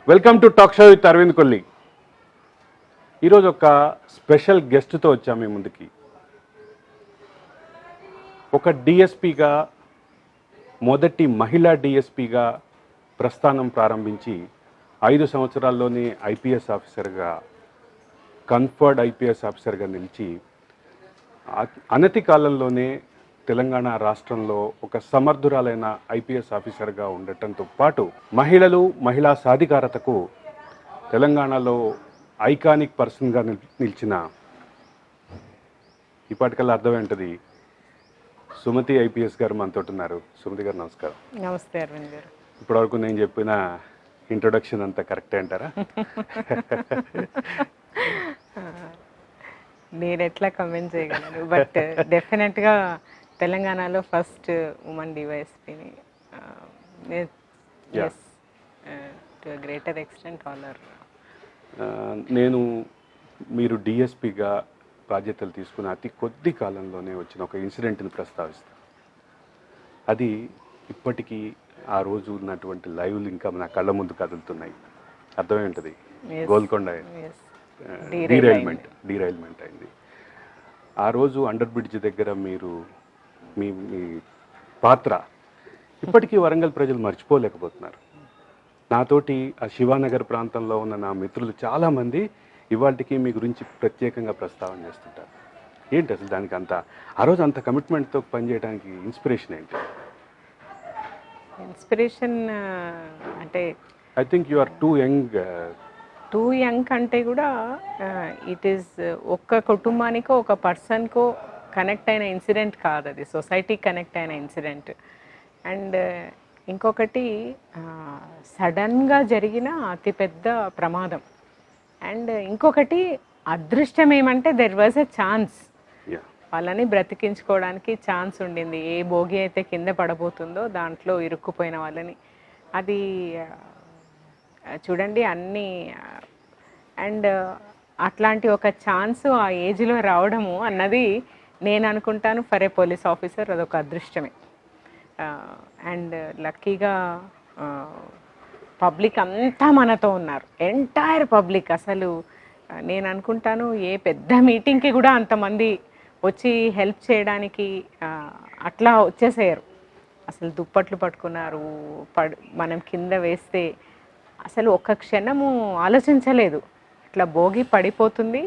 Welcome to talk show with Aravind Kolli. ఈరోజు ఒక special గెస్ట్తో వచ్చాము మీ ముందుకి. ఒక డిఎస్పిగా, మొదటి మహిళా డిఎస్పిగా ప్రస్థానం ప్రారంభించి 5 సంవత్సరాల్లోనే ఐపీఎస్ ఆఫీసర్గా, కన్ఫర్డ్ ఐపీఎస్ ఆఫీసర్గా నిలిచి అనతి కాలంలోనే తెలంగాణ రాష్ట్రంలో ఒక సమర్థురాలైన ఐపీఎస్ ఆఫీసర్గా ఉండటంతో పాటు మహిళలు, మహిళా సాధికారతకు తెలంగాణలో ఐకానిక్ పర్సన్గా నిలిచిన, ఇప్పటికల్లా అర్థం ఏంటది, సుమతి ఐపీఎస్ గారు మనతో ఉన్నారు. సుమతి గారు నమస్కారం. నమస్తే అరవింద్ గారు. ఇప్పటివరకు నేను చెప్పిన ఇంట్రొడక్షన్ అంతా కరెక్టే అంటారా? నేను ఎట్లా కమెంట్ చేయగలను, బట్ డెఫినెట్గా తెలంగాణలో ఫస్ట్ ఉమెన్ డివైఎస్పీని టు గ్రేటర్ ఎక్స్టెంట్ ఆనర్. నేను మీరు డిఎస్పిగా బాధ్యతలు తీసుకున్న అతి కొద్ది కాలంలోనే వచ్చిన ఒక ఇన్సిడెంట్ని ప్రస్తావిస్తాను. అది ఇప్పటికీ ఆ రోజు ఉన్నటువంటి లైవ్లు ఇంకా నా కళ్ళ ముందు కదులుతున్నాయి. అర్థమేంటది, గోల్కొండ డీరైల్మెంట్ అయింది. ఆ రోజు అండర్ బ్రిడ్జ్ దగ్గర మీరు మీ పాత్ర ఇప్పటికీ వరంగల్ ప్రజలు మర్చిపోలేకపోతున్నారు. నాతోటి ఆ శివానగర్ ప్రాంతంలో ఉన్న నా మిత్రులు చాలామంది ఇవాళకి మీ గురించి ప్రత్యేకంగా ప్రస్తావన చేస్తుంటారు. ఏంటి అసలు దానికి అంత, ఆ రోజు అంత కమిట్మెంట్తో పనిచేయడానికి ఇన్స్పిరేషన్ ఏంటి? ఇన్స్పిరేషన్ అంటే I think you are too young అంటే కూడా ఇట్ ఈస్ ఒక్క కుటుంబానికో ఒక పర్సన్కో కనెక్ట్ అయిన ఇన్సిడెంట్ కాదు, అది సొసైటీకి కనెక్ట్ అయిన ఇన్సిడెంట్. అండ్ ఇంకొకటి సడన్గా జరిగిన అతిపెద్ద ప్రమాదం. అండ్ ఇంకొకటి అదృష్టం ఏమంటే దెర్ వాజ్ ఎ ఛాన్స్, వాళ్ళని బ్రతికించుకోవడానికి ఛాన్స్ ఉండింది. ఏ భోగి అయితే కింద పడబోతుందో దాంట్లో ఇరుక్కుపోయిన వాళ్ళని, అది చూడండి అన్నీ. అండ్ అట్లాంటి ఒక ఛాన్స్ ఆ ఏజ్లో రావడము అన్నది నేను అనుకుంటాను ఫర్ ఏ పోలీస్ ఆఫీసర్ అదొక అదృష్టమే. అండ్ లక్కీగా పబ్లిక్ అంతా మనతో ఉన్నారు, ఎంటైర్ పబ్లిక్. అసలు నేను అనుకుంటాను ఏ పెద్ద మీటింగ్కి కూడా అంతమంది వచ్చి హెల్ప్ చేయడానికి అట్లా వచ్చేసారు. అసలు దుప్పట్లు పట్టుకున్నారు, మనం కింద వేస్తే అసలు ఒక్క క్షణము ఆలోచించలేదు. ఇట్లా భోగి పడిపోతుంది,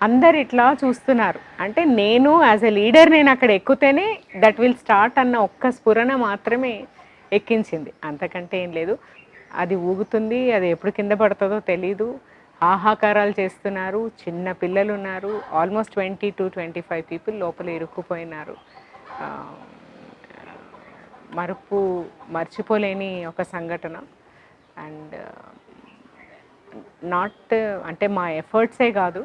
అందరు ఇట్లా చూస్తున్నారు. అంటే నేను యాజ్ ఎ లీడర్ నేను అక్కడ ఎక్కుతేనే దట్ విల్ స్టార్ట్ అన్న ఒక్క స్ఫురణ మాత్రమే ఎక్కించింది, అంతకంటే ఏం లేదు. అది ఊగుతుంది, అది ఎప్పుడు కింద పడుతుందో తెలీదు. ఆహాకారాలు చేస్తున్నారు, చిన్న పిల్లలు ఉన్నారు, ఆల్మోస్ట్ 20 to 25 పీపుల్ లోపల ఇరుక్కుపోయినారు. మర్చిపోలేని ఒక సంఘటన. అండ్ నాట్ అంటే మా ఎఫర్ట్సే కాదు,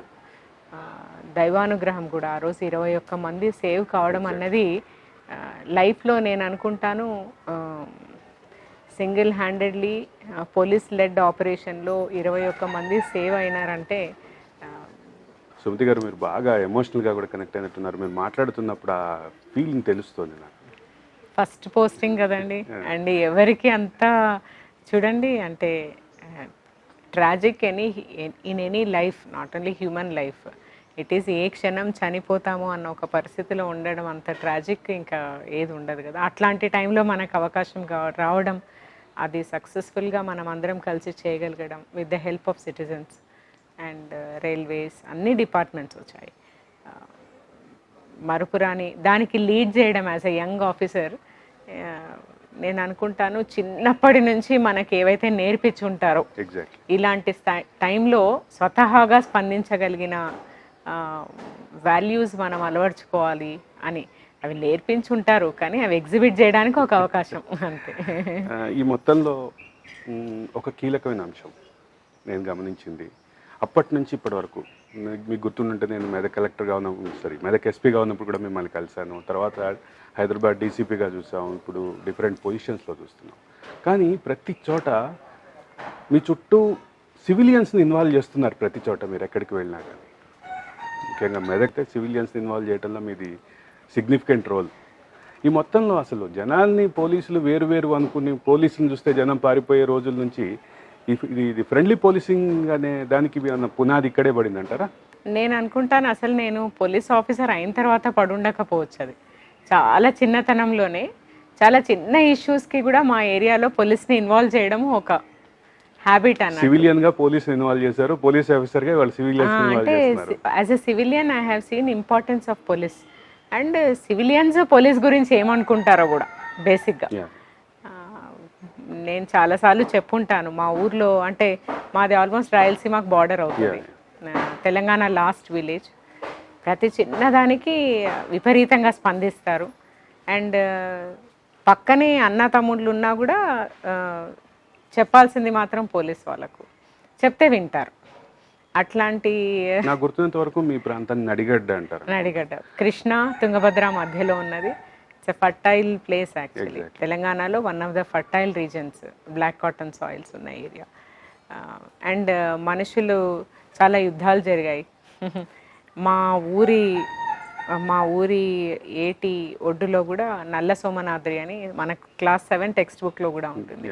దైవానుగ్రహం కూడా. ఆ రోజు 21 మంది సేవ్ కావడం అన్నది లైఫ్లో నేను అనుకుంటాను సింగిల్ హ్యాండెడ్లీ పోలీస్ లెడ్ ఆపరేషన్లో 21 మంది సేవ్ అయినారంటే. సుమతి గారు, మీరు బాగా ఎమోషనల్గా కూడా కనెక్ట్ అయినట్టున్నారు. మీరు మాట్లాడుతున్నప్పుడు ఆ ఫీలింగ్ తెలుస్తుంది నాకు. ఫస్ట్ పోస్టింగ్ కదండి. అండ్ ఎవరికి అంతా చూడండి, అంటే tragic in any life, not only human life. It is a క్షణం చనిపోతాము అన్న ఒక పరిస్థితిలో ఉండడం అంత ట్రాజిక్ ఇంకా ఏది ఉండదు కదా. అట్లాంటి టైంలో మనకు అవకాశం రావడం, అది సక్సెస్ఫుల్గా మనం అందరం కలిసి చేయగలగడం with the help of citizens and railways, అన్ని డిపార్ట్మెంట్స్ వచ్చాయి. మరుపురాని దానికి లీడ్ చేయడం యాజ్ ఎ యంగ్ ఆఫీసర్. నేను అనుకుంటాను చిన్నప్పటి నుంచి మనకి ఏవైతే నేర్పించుంటారో ఇలాంటి టైంలో స్వతహాగా స్పందించగలిగిన వాల్యూస్ మనం అలవర్చుకోవాలి అని అవి నేర్పించుంటారు, కానీ అవి ఎగ్జిబిట్ చేయడానికి ఒక అవకాశం అంతే. ఈ మొత్తంలో ఒక కీలకమైన అంశం నేను గమనించింది, అప్పటి నుంచి ఇప్పటి వరకు మీకు గుర్తుంటే, నేను మెదక్ కలెక్టర్గా ఉన్నప్పుడు, మెదక్ ఎస్పీగా ఉన్నప్పుడు కూడా మిమ్మల్ని కలిశాను. తర్వాత హైదరాబాద్ డీసీపీగా చూసాము, ఇప్పుడు డిఫరెంట్ పొజిషన్స్లో చూస్తున్నాం. కానీ ప్రతి చోట మీ చుట్టూ సివిలియన్స్ని ఇన్వాల్వ్ చేస్తున్నారు. ప్రతి చోట మీరు ఎక్కడికి వెళ్ళినా కానీ, ముఖ్యంగా మెదక్ సివిలియన్స్ని ఇన్వాల్వ్ చేయడంలో మీది సిగ్నిఫికెంట్ రోల్. ఈ మొత్తంలో అసలు జనాల్ని పోలీసులు వేరు అనుకుని పోలీసులను చూస్తే జనం పారిపోయే రోజుల నుంచి ఇది ఫ్రెండ్లీ పోలీసింగ్ అనే దానికి ఏమన్నా పునాది ఇక్కడే పడింది అంటారా? నేను అనుకుంటాను అసలు నేను పోలీస్ ఆఫీసర్ అయిన తర్వాత పడుండకపోవచ్చు. అది చాలా చిన్నతనంలోనే చాలా చిన్న ఇష్యూస్కి కూడా మా ఏరియాలో పోలీస్ని ఇన్వాల్వ్ చేయడం ఒక హ్యాబిట్ అన్నట్టు. సివిలియన్ గా పోలీస్ ఇన్వాల్వ్ చేశారు, పోలీస్ ఆఫీసర్ గా వాళ్ళు సివిలియన్స్ ఇన్వాల్వ్ అంటే చేస్తున్నారు. As a civilian I have seen importance of police and civilians police గురించి ఏమనుకుంటారో కూడా బేసిక్గా. Yeah. నేను చాలాసార్లు చెప్పుంటాను మా ఊర్లో, అంటే మాది ఆల్మోస్ట్ రాయలసీమకు బార్డర్ అవుతుంది, తెలంగాణ లాస్ట్ విలేజ్. ప్రతి చిన్నదానికి విపరీతంగా స్పందిస్తారు అండ్ పక్కనే అన్న తమ్ముళ్ళు ఉన్నా కూడా చెప్పాల్సింది మాత్రం పోలీస్ వాళ్ళకు చెప్తే వింటారు. అట్లాంటి నాకు గుర్తున్నంత వరకు మీ ప్రాంతాన్ని నడిగడ్డ అంటారు. నడిగడ్డ కృష్ణ తుంగభద్ర మధ్యలో ఉన్నది. It's a fertile place actually. తెలంగాణలో one of the fertile regions, black cotton soils ఉన్న ఏరియా. అండ్ మనుషులు చాలా యుద్ధాలు జరిగాయి. మా ఊరి ఏటి ఒడ్డులో కూడా నల్ల సోమనాద్రి అని మనకు క్లాస్ 7 టెక్స్ట్ బుక్లో కూడా ఉంటుంది.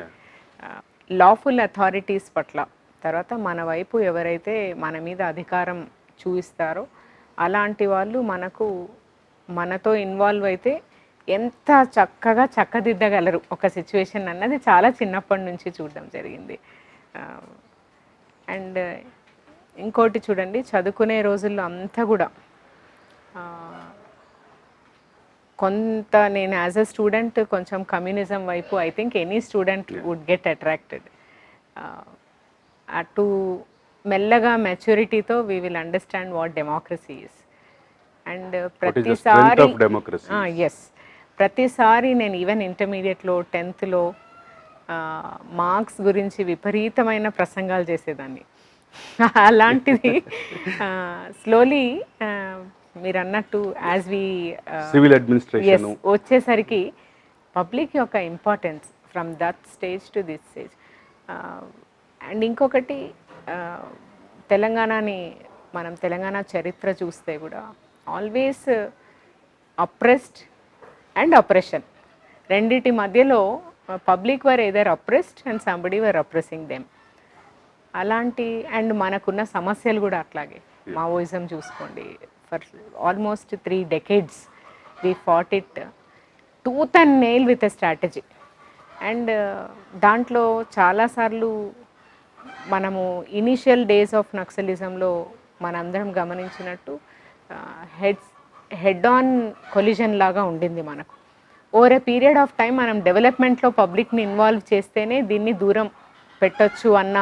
లాఫుల్ అథారిటీస్ పట్ల, తర్వాత మన వైపు ఎవరైతే మన మీద అధికారం చూపిస్తారో అలాంటి వాళ్ళు మనతో ఇన్వాల్వ్ అయితే ఎంత చక్కగా చక్కదిద్దగలరు ఒక సిచ్యువేషన్ అన్నది చాలా చిన్నప్పటి నుంచి చూడడం జరిగింది. అండ్ ఇంకోటి చూడండి, చదువుకునే రోజుల్లో అంతా కూడా కొంత నేను యాజ్ అ స్టూడెంట్ కొంచెం కమ్యూనిజం వైపు I think any student would get attracted. అటు మెల్లగా మెచ్యూరిటీతో we will understand what democracy is. And ప్రతిసారి నేను ఈవెన్ ఇంటర్మీడియట్లో 10th మార్క్స్ గురించి విపరీతమైన ప్రసంగాలు చేసేదాన్ని. అలాంటిది స్లోలీ మీరు అన్నట్టు యాజ్ వి సివిల్ అడ్మినిస్ట్రేషన్ వచ్చేసరికి పబ్లిక్ యొక్క importance from that stage to this stage. And ఇంకొకటి తెలంగాణ చరిత్ర చూస్తే కూడా ఆల్వేస్ అప్రెస్డ్ అండ్ అప్రెషన్ రెండిటి మధ్యలో public were either oppressed and somebody were oppressing them. అలాంటి అండ్ మనకున్న సమస్యలు కూడా అట్లాగే. మావోయిజం చూసుకోండి, for almost 3 decades we fought it tooth and nail with a strategy. And దాంట్లో చాలాసార్లు మనము ఇనీషియల్ డేస్ ఆఫ్ నక్సలిజంలో మనందరం గమనించినట్టు హెడ్ ఆన్ కొలిజన్ లాగా ఉండింది మనకు. Over a period of time మనం డెవలప్మెంట్లో పబ్లిక్ని ఇన్వాల్వ్ చేస్తేనే దీన్ని దూరం పెట్టొచ్చు అన్న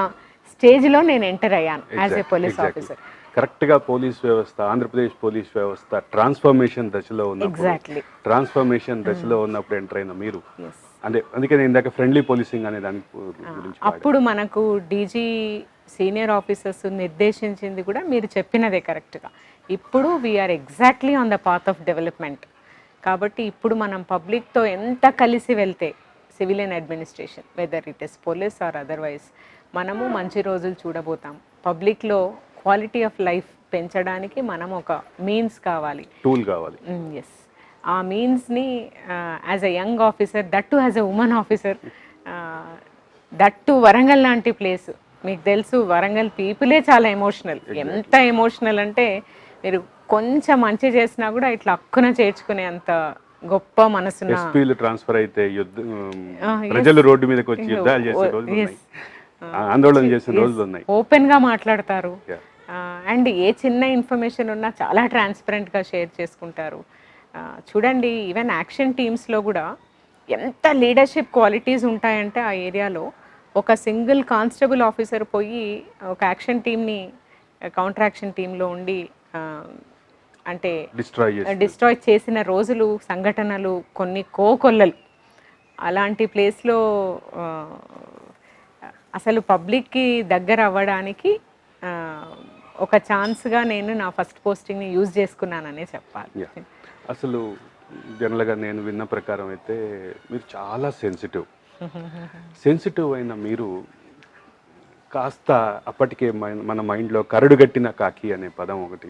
స్టేజ్లో నేను ఎంటర్ అయ్యాను యాజ్ ఏ పోలీస్ ఆఫీసర్. కరెక్ట్గా పోలీస్ వ్యవస్థ, ఆంధ్రప్రదేశ్ పోలీస్ వ్యవస్థ ట్రాన్స్ఫర్మేషన్ దశలో ఉన్నప్పుడు ఎంటర్ అయిన మీరు, అందుకే నేను ఇందాక ఫ్రెండ్లీ పోలీసింగ్ అనే దాని గురించి అప్పుడు మనకు డీజీ సీనియర్ ఆఫీసర్స్ నిర్దేశించింది కూడా మీరు చెప్పినదే కరెక్ట్గా. ఇప్పుడు we are exactly on the path of development. కాబట్టి ఇప్పుడు మనం పబ్లిక్తో ఎంత కలిసి వెళ్తే civilian administration whether it is police or otherwise మనము మంచి రోజులు చూడబోతాం. పబ్లిక్లో క్వాలిటీ ఆఫ్ లైఫ్ పెంచడానికి మనం ఒక మీన్స్ కావాలి, టూల్ కావాలి. ఎస్, ఆ మీన్స్ని as a young officer, that too as a women officer, that too Warangal లాంటి ప్లేస్. మీకు తెలుసు వరంగల్ పీపులే చాలా ఎమోషనల్. ఎంత ఎమోషనల్ అంటే మీరు కొంచెం మంచి చేసినా కూడా ఇట్లా అక్కున చేర్చుకునే అంత గొప్ప మనసున్న ట్రాన్స్ఫర్ అయితే ప్రజలు రోడ్డు మీదకి వచ్చి యుద్ధాలు చేసే రోజులు ఉన్నాయి, ఆందోళన చేసిన రోజులు ఉన్నాయి. ఓపెన్గా మాట్లాడతారు అండ్ ఏ చిన్న ఇన్ఫర్మేషన్ ఉన్నా చాలా ట్రాన్స్పరెంట్గా షేర్ చేసుకుంటారు. చూడండి ఈవెన్ యాక్షన్ టీమ్స్లో కూడా ఎంత లీడర్షిప్ క్వాలిటీస్ ఉంటాయంటే ఆ ఏరియాలో ఒక సింగిల్ కానిస్టేబుల్ ఆఫీసర్ పోయి ఒక యాక్షన్ టీమ్ని కౌంటర్ యాక్షన్ టీంలో ఉండి అంటే డిస్ట్రాయ్ చేసిన రోజులు, సంఘటనలు కొన్ని కోకొల్లలు. అలాంటి ప్లేస్లో అసలు పబ్లిక్కి దగ్గర అవ్వడానికి ఒక ఛాన్స్గా నేను నా ఫస్ట్ పోస్టింగ్ని యూజ్ చేసుకున్నాననే చెప్పాలి. అసలు జనరల్గా నేను విన్న ప్రకారం అయితే మీరు చాలా సెన్సిటివ్ అయిన మీరు కాస్త అప్పటికే మన మైండ్లో కరడుగట్టిన కాకి అనే పదం ఒకటి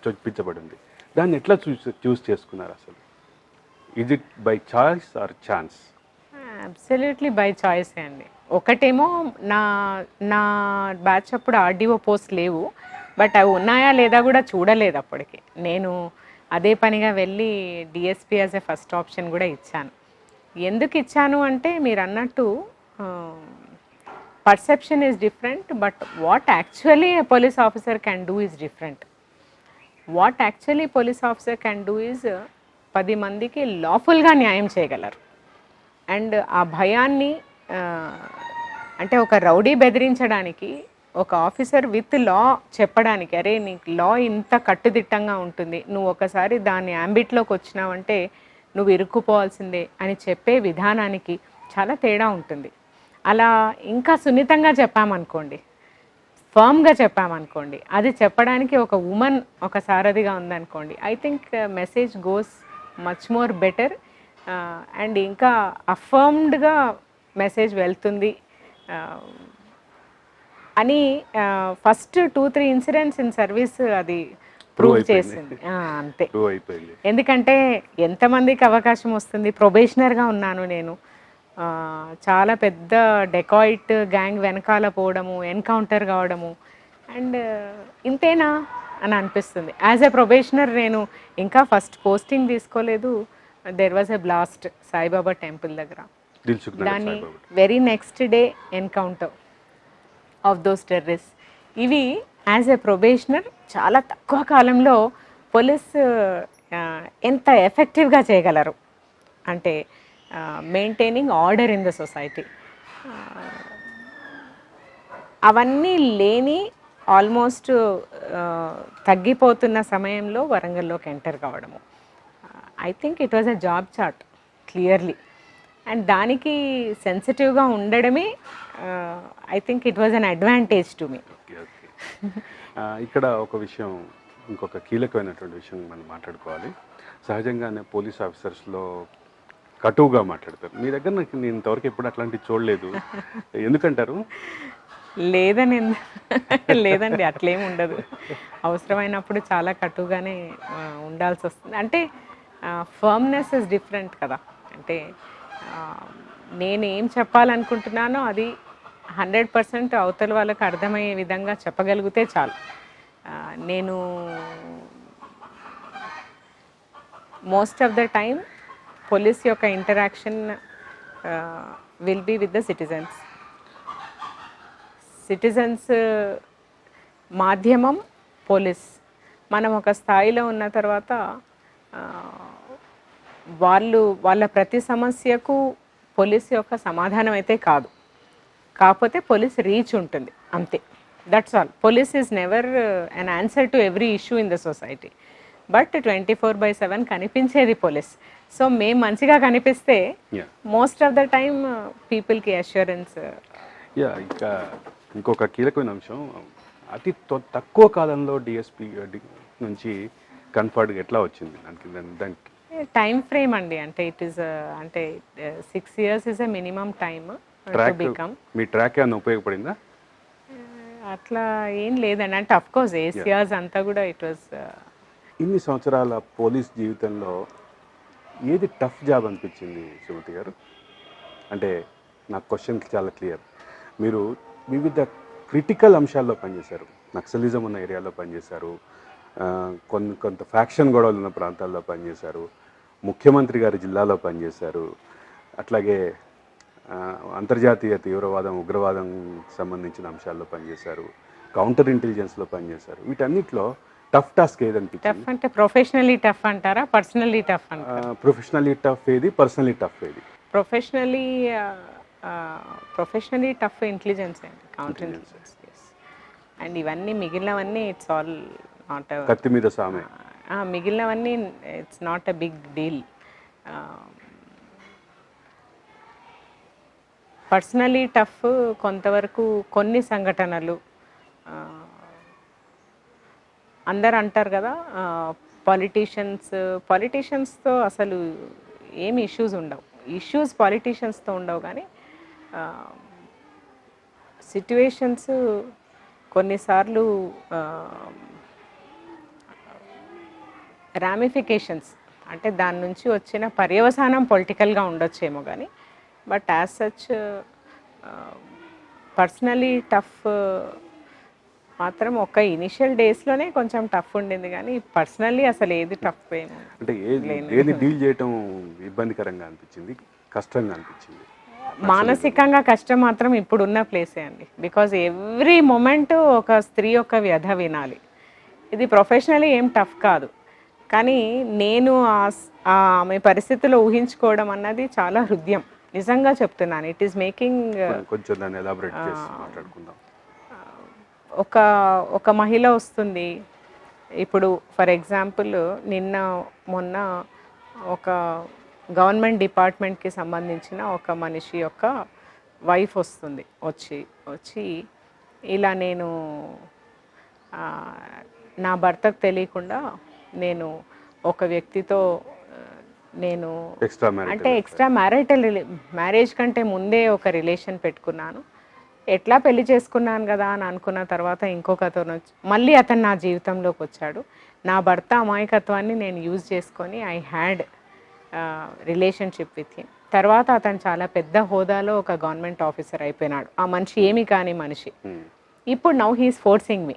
చొప్పించబడింది. దాన్ని ఎట్లా చూస్ చేసుకున్నారు అసలు? Is it by choice or chance? Absolutely by choice అండి. ఒకటేమో నా నా బ్యాచ్ అప్పుడు ఆర్డీఓ పోస్ట్ లేవు, బట్ అవి ఉన్నాయా లేదా కూడా చూడలేదు అప్పటికి. నేను అదే పనిగా వెళ్ళి DSP as a first option కూడా ఇచ్చాను. ఎందుకు ఇచ్చాను అంటే మీరు అన్నట్టు perception is different, but what actually A police officer can do is different. What actually police officer can do is 10 మందికి లాఫుల్గా న్యాయం చేయగలరు. అండ్ ఆ భయాన్ని అంటే ఒక రౌడీ బెదిరించడానికి ఒక ఆఫీసర్ విత్ లా చెప్పడానికి, అరే నీకు లా ఇంత కట్టుదిట్టంగా ఉంటుంది, నువ్వు ఒకసారి దాని యాంబిట్లోకి వచ్చినావంటే నువ్వు ఇరుక్కుపోవాల్సిందే అని చెప్పే విధానానికి చాలా తేడా ఉంటుంది. అలా ఇంకా సున్నితంగా చెప్పామనుకోండి, ఫర్మ్గా చెప్పామనుకోండి, అది చెప్పడానికి ఒక ఉమెన్ ఒక సారథిగా ఉందనుకోండి, I think message goes much more better and ఇంకా అఫర్మ్డ్గా మెసేజ్ వెళ్తుంది అని ఫస్ట్ 2-3 ఇన్సిడెంట్స్ ఇన్ సర్వీస్ అది ప్రూవ్ చేసింది. అంతే. ఎందుకంటే ఎంతమందికి అవకాశం వస్తుంది, ప్రొబేషనర్గా ఉన్నాను నేను, చాలా పెద్ద డెకాయిట్ గ్యాంగ్ వెనకాల పోవడము, ఎన్కౌంటర్ కావడము, అండ్ ఇంతేనా అని అనిపిస్తుంది. యాజ్ ఎ ప్రొబేషనర్ నేను ఇంకా ఫస్ట్ పోస్టింగ్ తీసుకోలేదు, there was a blast Saibaba temple దగ్గర, దాన్ని very next day encounter of those terrorist. ఇవి యాజ్ ఎ ప్రొబేషనర్ చాలా తక్కువ కాలంలో పోలీస్ ఎంత ఎఫెక్టివ్గా చేయగలరు అంటే maintaining order in the society. అవన్నీ లేని ఆల్మోస్ట్ తగ్గిపోతున్న సమయంలో వరంగల్లోకి ఎంటర్ కావడము, I think it was a job chart clearly. And దానికి సెన్సిటివ్గా ఉండడమే I think it was an advantage to me. ఇక్కడ ఒక విషయం, ఇంకొక కీలకమైనటువంటి విషయం మనం మాట్లాడుకోవాలి. సహజంగానే పోలీస్ ఆఫీసర్స్లో కటువుగా మాట్లాడతారు. మీ దగ్గర నేను ఇంతవరకు ఎప్పుడు అట్లాంటివి చూడలేదు, ఎందుకంటారు? లేదండి, అట్లేం ఉండదు. అవసరమైనప్పుడు చాలా కటువుగానే ఉండాల్సి వస్తుంది. అంటే ఫర్మ్నెస్ ఇస్ డిఫరెంట్ కదా. అంటే నేనేం చెప్పాలనుకుంటున్నానో అది 100% అవతల వాళ్ళకి అర్థమయ్యే విధంగా చెప్పగలిగితే చాలు. నేను most of the time police యొక్క interaction will be with the citizens. మాధ్యమం పోలీస్. మనం ఒక స్థాయిలో ఉన్న తర్వాత వాళ్ళ ప్రతి సమస్యకు పోలీస్ యొక్క సమాధానం అయితే కాదు, కాకపోతే పోలీస్ రీచ్ ఉంటుంది అంతే. That's all. Police is never an answer to every issue in the society, but 24/7 కనిపించేది పోలీస్. సో మేము మంచిగా కనిపిస్తే మోస్ట్ ఆఫ్ ద టైమ్ పీపుల్కి అష్యూరెన్స్. ఇంకా ఇంకొక కీలకమైన అంశం, అతి తక్కువ కాలంలో డిఎస్పీ నుంచి కన్ఫర్డ్ ఎట్లా వచ్చింది దానికి టైం ఫ్రేమ్ అండి. అంటే ఇట్ ఈస్ అంటే 6 years is a minimum time to become. Me track ఏమైనా ఉపయోగపడిందా? అట్లా ఏం లేదండి. అంటే అఫ్ కోర్స్ ఏసియాస్ అంతా కూడా ఇట్ వాజ్. ఇన్ని సంవత్సరాల పోలీస్ జీవితంలో ఏది టఫ్ జాబ్ అనిపించింది సుమతి గారు? అంటే నా క్వశ్చన్ చాలా క్లియర్. మీరు వివిధ క్రిటికల్ అంశాల్లో పనిచేశారు, నక్సలిజం ఉన్న ఏరియాలో పనిచేశారు, కొంత ఫ్యాక్షన్ గొడవలు ఉన్న ప్రాంతాల్లో పనిచేశారు, ముఖ్యమంత్రి గారి జిల్లాలో పనిచేశారు, అట్లాగే అంతర్జాతీయ తీవ్రవాదం ఉగ్రవాదం సంబంధించిన అంశాల్లో పనిచేశారు, కౌంటర్ ఇంటెలిజెన్స్లో పనిచేశారు. వీటన్నిటిలో టఫ్ టాస్క్ ఏదనిపించింది? టఫ్ అంటే ప్రొఫెషనల్లీ టఫ్ అంటారా, పర్సనల్లీ టఫ్ అంటారా? ప్రొఫెషనల్లీ టఫ్ ఏది, పర్సనల్లీ టఫ్ ఏది? ప్రొఫెషనల్లీ టఫ్ ఇంటెలిజెన్స్ అండి, కౌంటర్ ఇంటెలిజెన్స్. అండ్ ఇవన్నీ మిగిలినవన్నీ ఇట్స్ ఆల్ నాట్ కత్తి మీద సామే. మిగిలినవన్నీ it's not a big deal. Personally tough కొంతవరకు కొన్ని సంఘటనలు. అందరు అంటారు కదా పాలిటీషియన్స్తో అసలు ఏమి ఇష్యూస్ ఉండవు, ఇష్యూస్ పాలిటీషియన్స్తో ఉండవు, కానీ సిట్యువేషన్స్ కొన్నిసార్లు రామిఫికేషన్స్ అంటే దాని నుంచి వచ్చిన పర్యవసానం పొలిటికల్గా ఉండొచ్చేమో, కానీ but as such personally tough మాత్రం ఒక ఇనిషియల్ డేస్లోనే కొంచెం టఫ్ ఉండింది, కానీ పర్సనల్లీ అసలు ఏది టఫ్ ఏమి అంటే ఏది డీల్ చేయటం ఇబ్బందికరంగా అనిపించింది, కష్టంగా అనిపించింది? మానసికంగా కష్టం మాత్రం ఇప్పుడున్న ప్లేసే అండి. బికాజ్ ఎవ్రీ మొమెంట్ ఒక స్త్రీ యొక్క వ్యధ వినాలి. ఇది ప్రొఫెషనలీ ఏం టఫ్ కాదు, కానీ నేను ఆమె పరిస్థితిలో ఊహించుకోవడం అన్నది చాలా హృదయం. నిజంగా చెప్తున్నాను, ఇట్ ఈస్ మేకింగ్. కొంచెం దాన్ని ఎలాబరేట్ చేసి మాట్లాడుకుందాం. ఒక ఒక మహిళ వస్తుంది ఇప్పుడు, ఫర్ ఎగ్జాంపుల్ మొన్న ఒక గవర్నమెంట్ డిపార్ట్మెంట్కి సంబంధించిన ఒక మనిషి యొక్క వైఫ్ వస్తుంది, వచ్చి ఇలా నేను నా భర్తకు తెలియకుండా నేను ఒక వ్యక్తితో నేను ఎక్స్ట్రా మ్యారేజ్ కంటే ముందే ఒక రిలేషన్ పెట్టుకున్నాను. ఎట్లా పెళ్లి చేసుకున్నాను కదా అని అనుకున్న తర్వాత ఇంకొక అతను మళ్ళీ అతను నా జీవితంలోకి వచ్చాడు. నా భర్త అమాయకత్వాన్ని నేను యూజ్ చేసుకొని I had relationship with him. తర్వాత అతను చాలా పెద్ద హోదాలో ఒక గవర్నమెంట్ ఆఫీసర్ అయిపోయినాడు. ఆ మనిషి ఏమీ కాని మనిషి. ఇప్పుడు నౌ హీస్ ఫోర్సింగ్ మీ.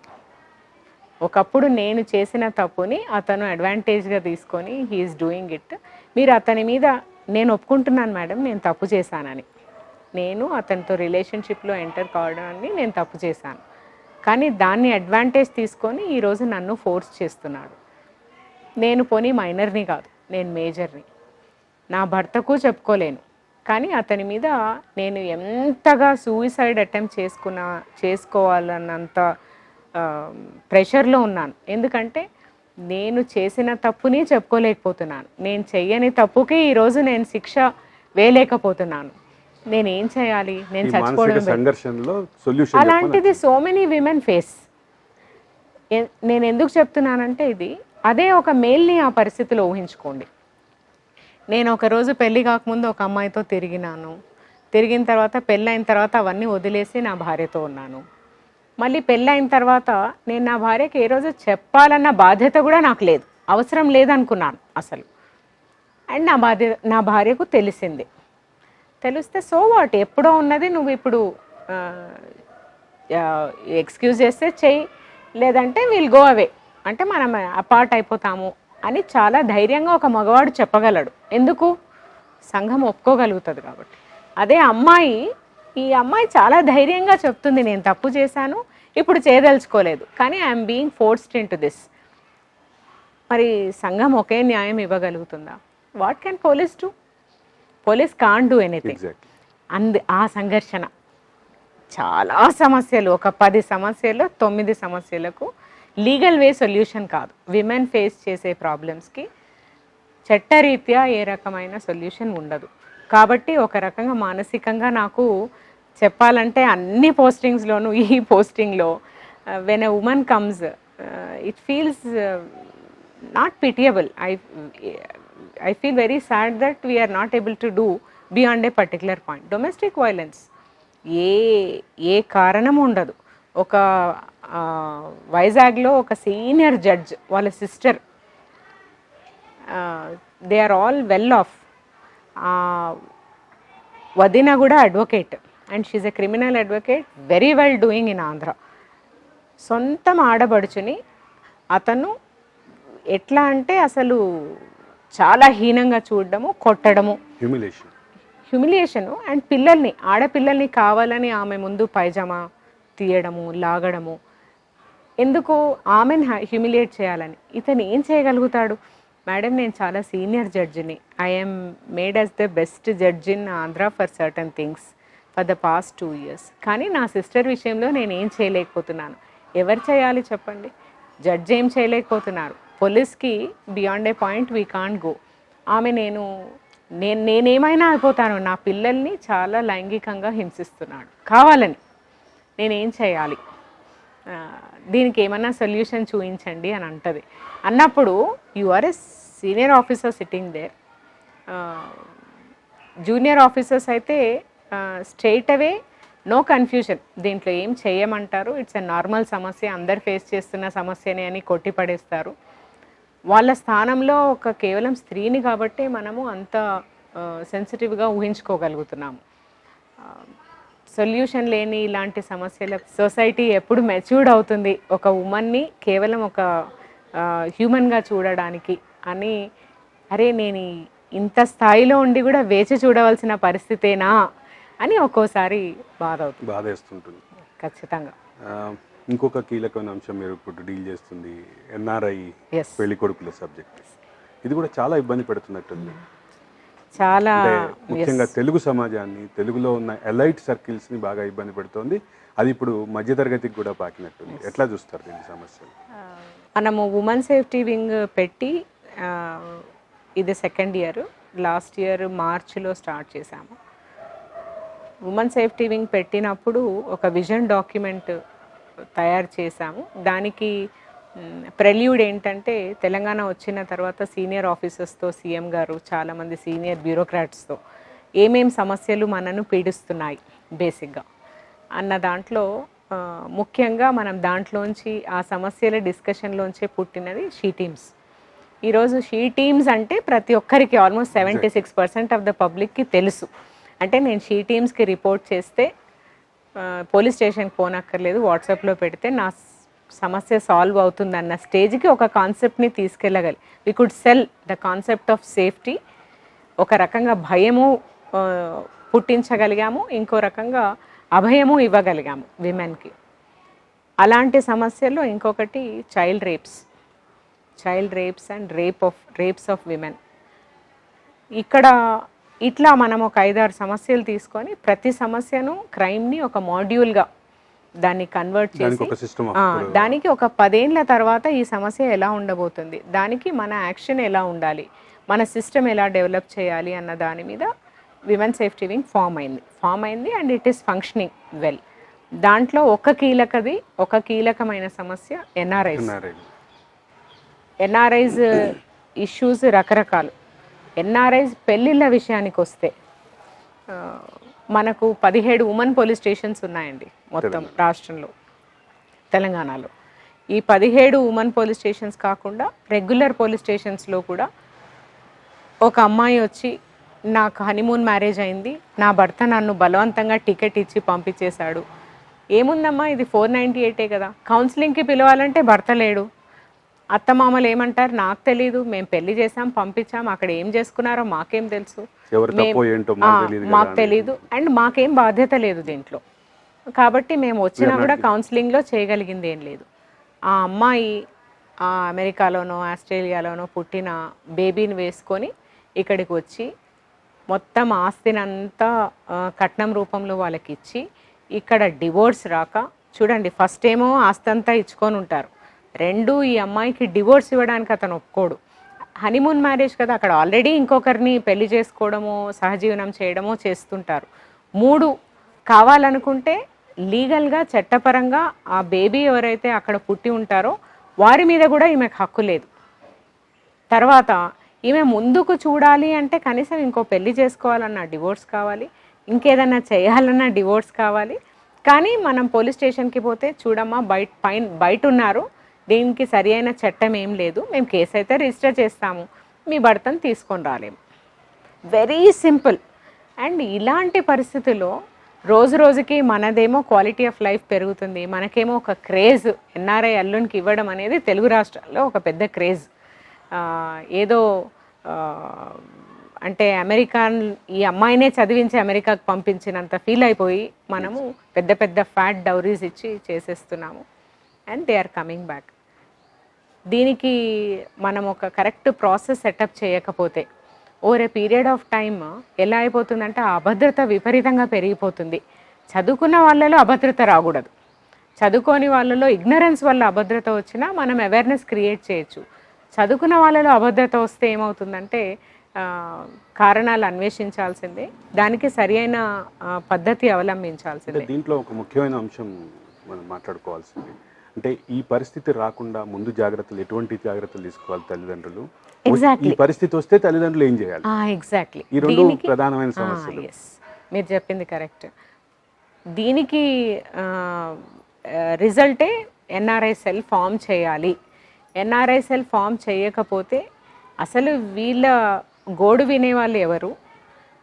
ఒకప్పుడు నేను చేసిన తప్పుని అతను అడ్వాంటేజ్గా తీసుకొని హీఈస్ డూయింగ్ ఇట్. మీరు అతని మీద, నేను ఒప్పుకుంటున్నాను మేడం నేను తప్పు చేశానని, నేను అతనితో రిలేషన్షిప్లో ఎంటర్ కావడాన్ని నేను తప్పు చేశాను, కానీ దాన్ని అడ్వాంటేజ్ తీసుకొని ఈరోజు నన్ను ఫోర్స్ చేస్తున్నాడు. నేను పోనీ మైనర్ని కాదు, నేను మేజర్ని. నా భర్తకు చెప్పుకోలేను, కానీ అతని మీద నేను ఎంతగా సూయిసైడ్ అటెంప్ట్ చేసుకోవాలన్నంత ప్రెషర్లో ఉన్నాను. ఎందుకంటే నేను చేసిన తప్పుని చెప్పుకోలేకపోతున్నాను, నేను చెయ్యని తప్పుకి ఈరోజు నేను శిక్ష వేయలేకపోతున్నాను. నేను ఏం చేయాలి? నేను చచ్చిపోవడం. అలాంటిది సో మెనీ విమెన్ ఫేస్. నేను ఎందుకు చెప్తున్నానంటే అదే ఒక మేల్ని ఆ పరిస్థితిలో ఊహించుకోండి. నేను ఒకరోజు పెళ్ళి కాకముందు ఒక అమ్మాయితో తిరిగిన తర్వాత పెళ్ళైన తర్వాత అవన్నీ వదిలేసి నా భార్యతో ఉన్నాను. మళ్ళీ పెళ్ళైన తర్వాత నేను నా భార్యకి ఏ రోజు చెప్పాలన్న బాధ్యత కూడా నాకు లేదు, అవసరం లేదనుకున్నాను అసలు. అండ్ నా భార్యకు తెలిస్తే సో వాట్, ఎప్పుడో ఉన్నది నువ్వు ఇప్పుడు ఎక్స్క్యూజ్ చేస్తే చెయ్యి, లేదంటే విల్ గో అవే, అంటే మనం అపార్ట్ అయిపోతాము అని చాలా ధైర్యంగా ఒక మగవాడు చెప్పగలడు. ఎందుకు? సంఘం ఒప్పుకోగలుగుతుంది కాబట్టి. అదే ఈ అమ్మాయి చాలా ధైర్యంగా చెప్తుంది, నేను తప్పు చేశాను, ఇప్పుడు చేయదలుచుకోలేదు, కానీ I'm being forced into this. మరి సంఘం ఒకే న్యాయం ఇవ్వగలుగుతుందా? What can police do? Police can't do anything. ఆ సంఘర్షణ చాలా సమస్యలు, ఒక 10 సమస్యల్లో 9 సమస్యలకు లీగల్ వే సొల్యూషన్ కాదు. విమెన్ ఫేస్ చేసే ప్రాబ్లమ్స్కి చట్టరీత్యా ఏ రకమైన సొల్యూషన్ ఉండదు. కాబట్టి ఒక రకంగా మానసికంగా నాకు చెప్పాలంటే అన్ని పోస్టింగ్స్లోనూ ఈ పోస్టింగ్లో when a women comes it feels not pitiable. I feel very sad that we are not able to do beyond a particular point. Domestic violence ఏ కారణం ఉండదు. ఒక వైజాగ్లో ఒక సీనియర్ జడ్జ్ వాళ్ళ sister, they are all well off. వదిన కూడా advocate and she's a criminal advocate, very well doing in Andhra. సొంతం ఆడబడుచుని అతను ఎట్లా అంటే అసలు చాలా హీనంగా చూడడము, కొట్టడము, హ్యూమిలియేషను. అండ్ ఆడపిల్లల్ని కావాలని ఆమె ముందు పైజామా తీయడము, లాగడము. ఎందుకు? ఆమెను హ్యూమిలియేట్ చేయాలని. ఇతను ఏం చేయగలుగుతాడు? మేడం నేను చాలా సీనియర్ జడ్జిని, I'm made as the best judge in Andhra for certain things for the past 2 years, కానీ నా సిస్టర్ విషయంలో నేను ఏం చేయలేకపోతున్నాను. ఎవరు చేయాలి చెప్పండి? జడ్జ్ ఏం చేయలేకపోతున్నారు. పోలీస్కి beyond a point we can't go. ఆమె నేనేమైనా అయిపోతాను, నా పిల్లల్ని చాలా లైంగికంగా హింసిస్తున్నాడు కావాలని, నేనేం చేయాలి, దీనికి ఏమన్నా సొల్యూషన్ చూపించండి అని అంటది. అన్నప్పుడు you are a senior officer sitting there. Junior officers అయితే స్ట్రైట్ అవే నో కన్ఫ్యూజన్, దీంట్లో ఏం చేయమంటారు, ఇట్స్ ఎ నార్మల్ సమస్య, అందరు ఫేస్ చేస్తున్న సమస్యనే అని కొట్టిపడేస్తారు. వాళ్ళ స్థానంలో కేవలం స్త్రీని కాబట్టి మనము అంత సెన్సిటివ్గా ఊహించుకోగలుగుతున్నాము. సొల్యూషన్ లేని ఇలాంటి సమస్యల సొసైటీ ఎప్పుడు మెచ్యూర్డ్ అవుతుంది ఒక ఉమెన్ని కేవలం ఒక హ్యూమన్గా చూడడానికి అని, అరే నేను ఇంత స్థాయిలో ఉండి కూడా వేచి చూడవలసిన పరిస్థితేనా అని ఒక్కోసారి బాధేస్తుంటుంది. ఖచ్చితంగా. ఇంకొక కీలకమైన అంశం మీరు ఇప్పుడు డీల్ చేస్తుంది ఎన్ఆర్ఐ పెళ్లి కొడుకుల సబ్జెక్ట్. ఇది కూడా చాలా ఇబ్బంది పెడుతున్నట్టుంది. చాలా ముఖ్యంగా తెలుగు సమాజాన్ని, తెలుగులో ఉన్న ఎలైట్ సర్కిల్స్ని బాగా ఇబ్బంది పెడుతోంది. అది ఇప్పుడు మధ్యతరగతికి కూడా పాకినట్టుంది. ఎట్లా చూస్తారు దీని సమస్యలు? మనము ఉమెన్ సేఫ్టీ వింగ్ పెట్టి ఇది సెకండ్ ఇయర్, లాస్ట్ ఇయర్ మార్చిలో స్టార్ట్ చేశాము. ఉమెన్ సేఫ్టీ వింగ్ పెట్టినప్పుడు ఒక విజన్ డాక్యుమెంట్ తయారు చేశాము. దానికి ప్రెల్యూడ్ ఏంటంటే తెలంగాణ వచ్చిన తర్వాత సీనియర్ ఆఫీసర్స్తో సీఎం గారు చాలామంది సీనియర్ బ్యూరోక్రాట్స్తో ఏమేం సమస్యలు మనను పీడిస్తున్నాయి బేసిక్గా అన్న దాంట్లో ముఖ్యంగా మనం దాంట్లోంచి ఆ సమస్యల డిస్కషన్లోంచే పుట్టినది షీ టీమ్స్. ఈరోజు షీ టీమ్స్ అంటే ప్రతి ఒక్కరికి ఆల్మోస్ట్ 76% ఆఫ్ ద పబ్లిక్కి తెలుసు. అంటే నేను షీ టీమ్స్కి రిపోర్ట్ చేస్తే పోలీస్ స్టేషన్కి పోనక్కర్లేదు, వాట్సాప్లో పెడితే నా సమస్య సాల్వ్ అవుతుందన్న స్టేజ్కి ఒక కాన్సెప్ట్ని తీసుకెళ్ళగలి. We could sell the concept of safety. ఒక రకంగా భయము పుట్టించగలిగాము, ఇంకో రకంగా అభయము ఇవ్వగలిగాము విమెన్కి. అలాంటి సమస్యల్లో ఇంకొకటి child rapes and rapes of women. ఇక్కడ ఇట్లా మనం ఒక 5-6 సమస్యలు తీసుకొని ప్రతి సమస్యను క్రైమ్ని ఒక మాడ్యూల్గా దాన్ని కన్వర్ట్ చేసి దానికి ఒక 10 ఏళ్ల తర్వాత ఈ సమస్య ఎలా ఉండబోతుంది, దానికి మన యాక్షన్ ఎలా ఉండాలి, మన సిస్టమ్ ఎలా డెవలప్ చేయాలి అన్న దాని మీద విమెన్ సేఫ్టీ వింగ్ ఫామ్ అయింది and it is functioning well. దాంట్లో ఒక కీలకమైన సమస్య ఎన్ఆర్ఐస్ ఇష్యూస్ రకరకాలు. ఎన్ఆర్ఐస్ పెళ్ళిళ్ళ విషయానికి వస్తే మనకు 17 ఉమెన్ పోలీస్ స్టేషన్స్ ఉన్నాయండి మొత్తం రాష్ట్రంలో, తెలంగాణలో. ఈ 17 ఉమెన్ పోలీస్ స్టేషన్స్ కాకుండా రెగ్యులర్ పోలీస్ స్టేషన్స్లో కూడా ఒక అమ్మాయి వచ్చి నాకు హనీమూన్ మ్యారేజ్ అయింది, నా భర్త నన్ను బలవంతంగా టికెట్ ఇచ్చి పంపించేశాడు. ఏముందమ్మా ఇది 498 కదా, కౌన్సిలింగ్కి పిలవాలంటే భర్త లేడు. అత్తమామలు ఏమంటారు, నాకు తెలీదు, మేము పెళ్లి చేసాం పంపించాం, అక్కడ ఏం చేసుకున్నారో మాకేం తెలుసు, మాకు తెలీదు అండ్ మాకేం బాధ్యత లేదు దీంట్లో. కాబట్టి మేము వచ్చినా కూడా కౌన్సిలింగ్లో చేయగలిగింది ఏం లేదు. ఆ అమ్మాయి అమెరికాలోనో ఆస్ట్రేలియాలోనో పుట్టిన బేబీని వేసుకొని ఇక్కడికి వచ్చి మొత్తం ఆస్తినంతా కట్నం రూపంలో వాళ్ళకి ఇచ్చి ఇక్కడ డివోర్స్ రాక, చూడండి ఫస్ట్ ఏమో ఆస్తి అంతా ఇచ్చుకొని ఉంటారు, 2 ఈ అమ్మాయికి డివోర్స్ ఇవ్వడానికి అతను ఒప్పుకోడు. హనీమూన్ మ్యారేజ్ కదా, అక్కడ ఆల్రెడీ ఇంకొకరిని పెళ్లి చేసుకోవడమో సహజీవనం చేయడమో చేస్తుంటారు. 3 కావాలనుకుంటే లీగల్గా చట్టపరంగా ఆ బేబీ ఎవరైతే అక్కడ పుట్టి ఉంటారో వారి మీద కూడా ఈమెకు హక్కు లేదు. తర్వాత ఈమె ముందుకు చూడాలి అంటే కనీసం ఇంకో పెళ్లి చేసుకోవాలన్నా డివోర్స్ కావాలి, ఇంకేదన్నా చేయాలన్నా డివోర్స్ కావాలి. కానీ మనం పోలీస్ స్టేషన్కి పోతే చూడమ్మా బయట ఉన్నారు, దీనికి సరి అయిన చట్టం ఏం లేదు, మేము కేసు అయితే రిజిస్టర్ చేస్తాము, మీ భర్తను తీసుకొని రాలేము. Very simple. అండ్ ఇలాంటి పరిస్థితుల్లో రోజు రోజుకి మనదేమో క్వాలిటీ ఆఫ్ లైఫ్ పెరుగుతుంది, మనకేమో ఒక క్రేజ్ ఎన్ఆర్ఐ అల్లునికి ఇవ్వడం అనేది తెలుగు రాష్ట్రాల్లో ఒక పెద్ద క్రేజ్. ఏదో అంటే అమెరికన్ ఈ అమ్మాయినే చదివించి అమెరికాకు పంపించినంత ఫీల్ అయిపోయి మనము పెద్ద పెద్ద ఫ్యాట్ డౌరీస్ ఇచ్చి చేసేస్తున్నాము and they are coming back. దీనికి మనం ఒక కరెక్ట్ ప్రాసెస్ సెటప్ చేయకపోతే over a period of time ఎలా అయిపోతుందంటే ఆ అభద్రత విపరీతంగా పెరిగిపోతుంది. చదువుకున్న వాళ్ళలో అభద్రత రాకూడదు, చదువుకోని వాళ్ళలో ఇగ్నరెన్స్ వల్ల అభద్రత వచ్చినా మనం అవేర్నెస్ క్రియేట్ చేయొచ్చు. చదువుకున్న వాళ్ళలో అభద్రత వస్తే ఏమవుతుందంటే కారణాలు అన్వేషించాల్సిందే, దానికి సరి అయిన పద్ధతి అవలంబించాల్సిందే. దీంట్లో ఒక ముఖ్యమైన అంశం మనం మాట్లాడుకోవాల్సింది అంటే ఈ పరిస్థితి రాకుండా ముందు జాగ్రత్తలు, ఎటువంటి జాగ్రత్తలు తీసుకోవాలి తల్లిదండ్రులు, ఈ పరిస్థితి వస్తే తల్లిదండ్రులు ఏం చేయాలి? ఎగ్జాక్ట్లీ, ఈ 2 ప్రధానమైన సమస్యలు. మీరు చెప్పింది కరెక్ట్. దీనికి రిజల్టే ఎన్ఆర్ఐ సెల్ ఫామ్ చేయాలి. ఎన్ఆర్ఐ సెల్ ఫామ్ చేయకపోతే అసలు వీళ్ళ గోడు వినేవాళ్ళు ఎవరు,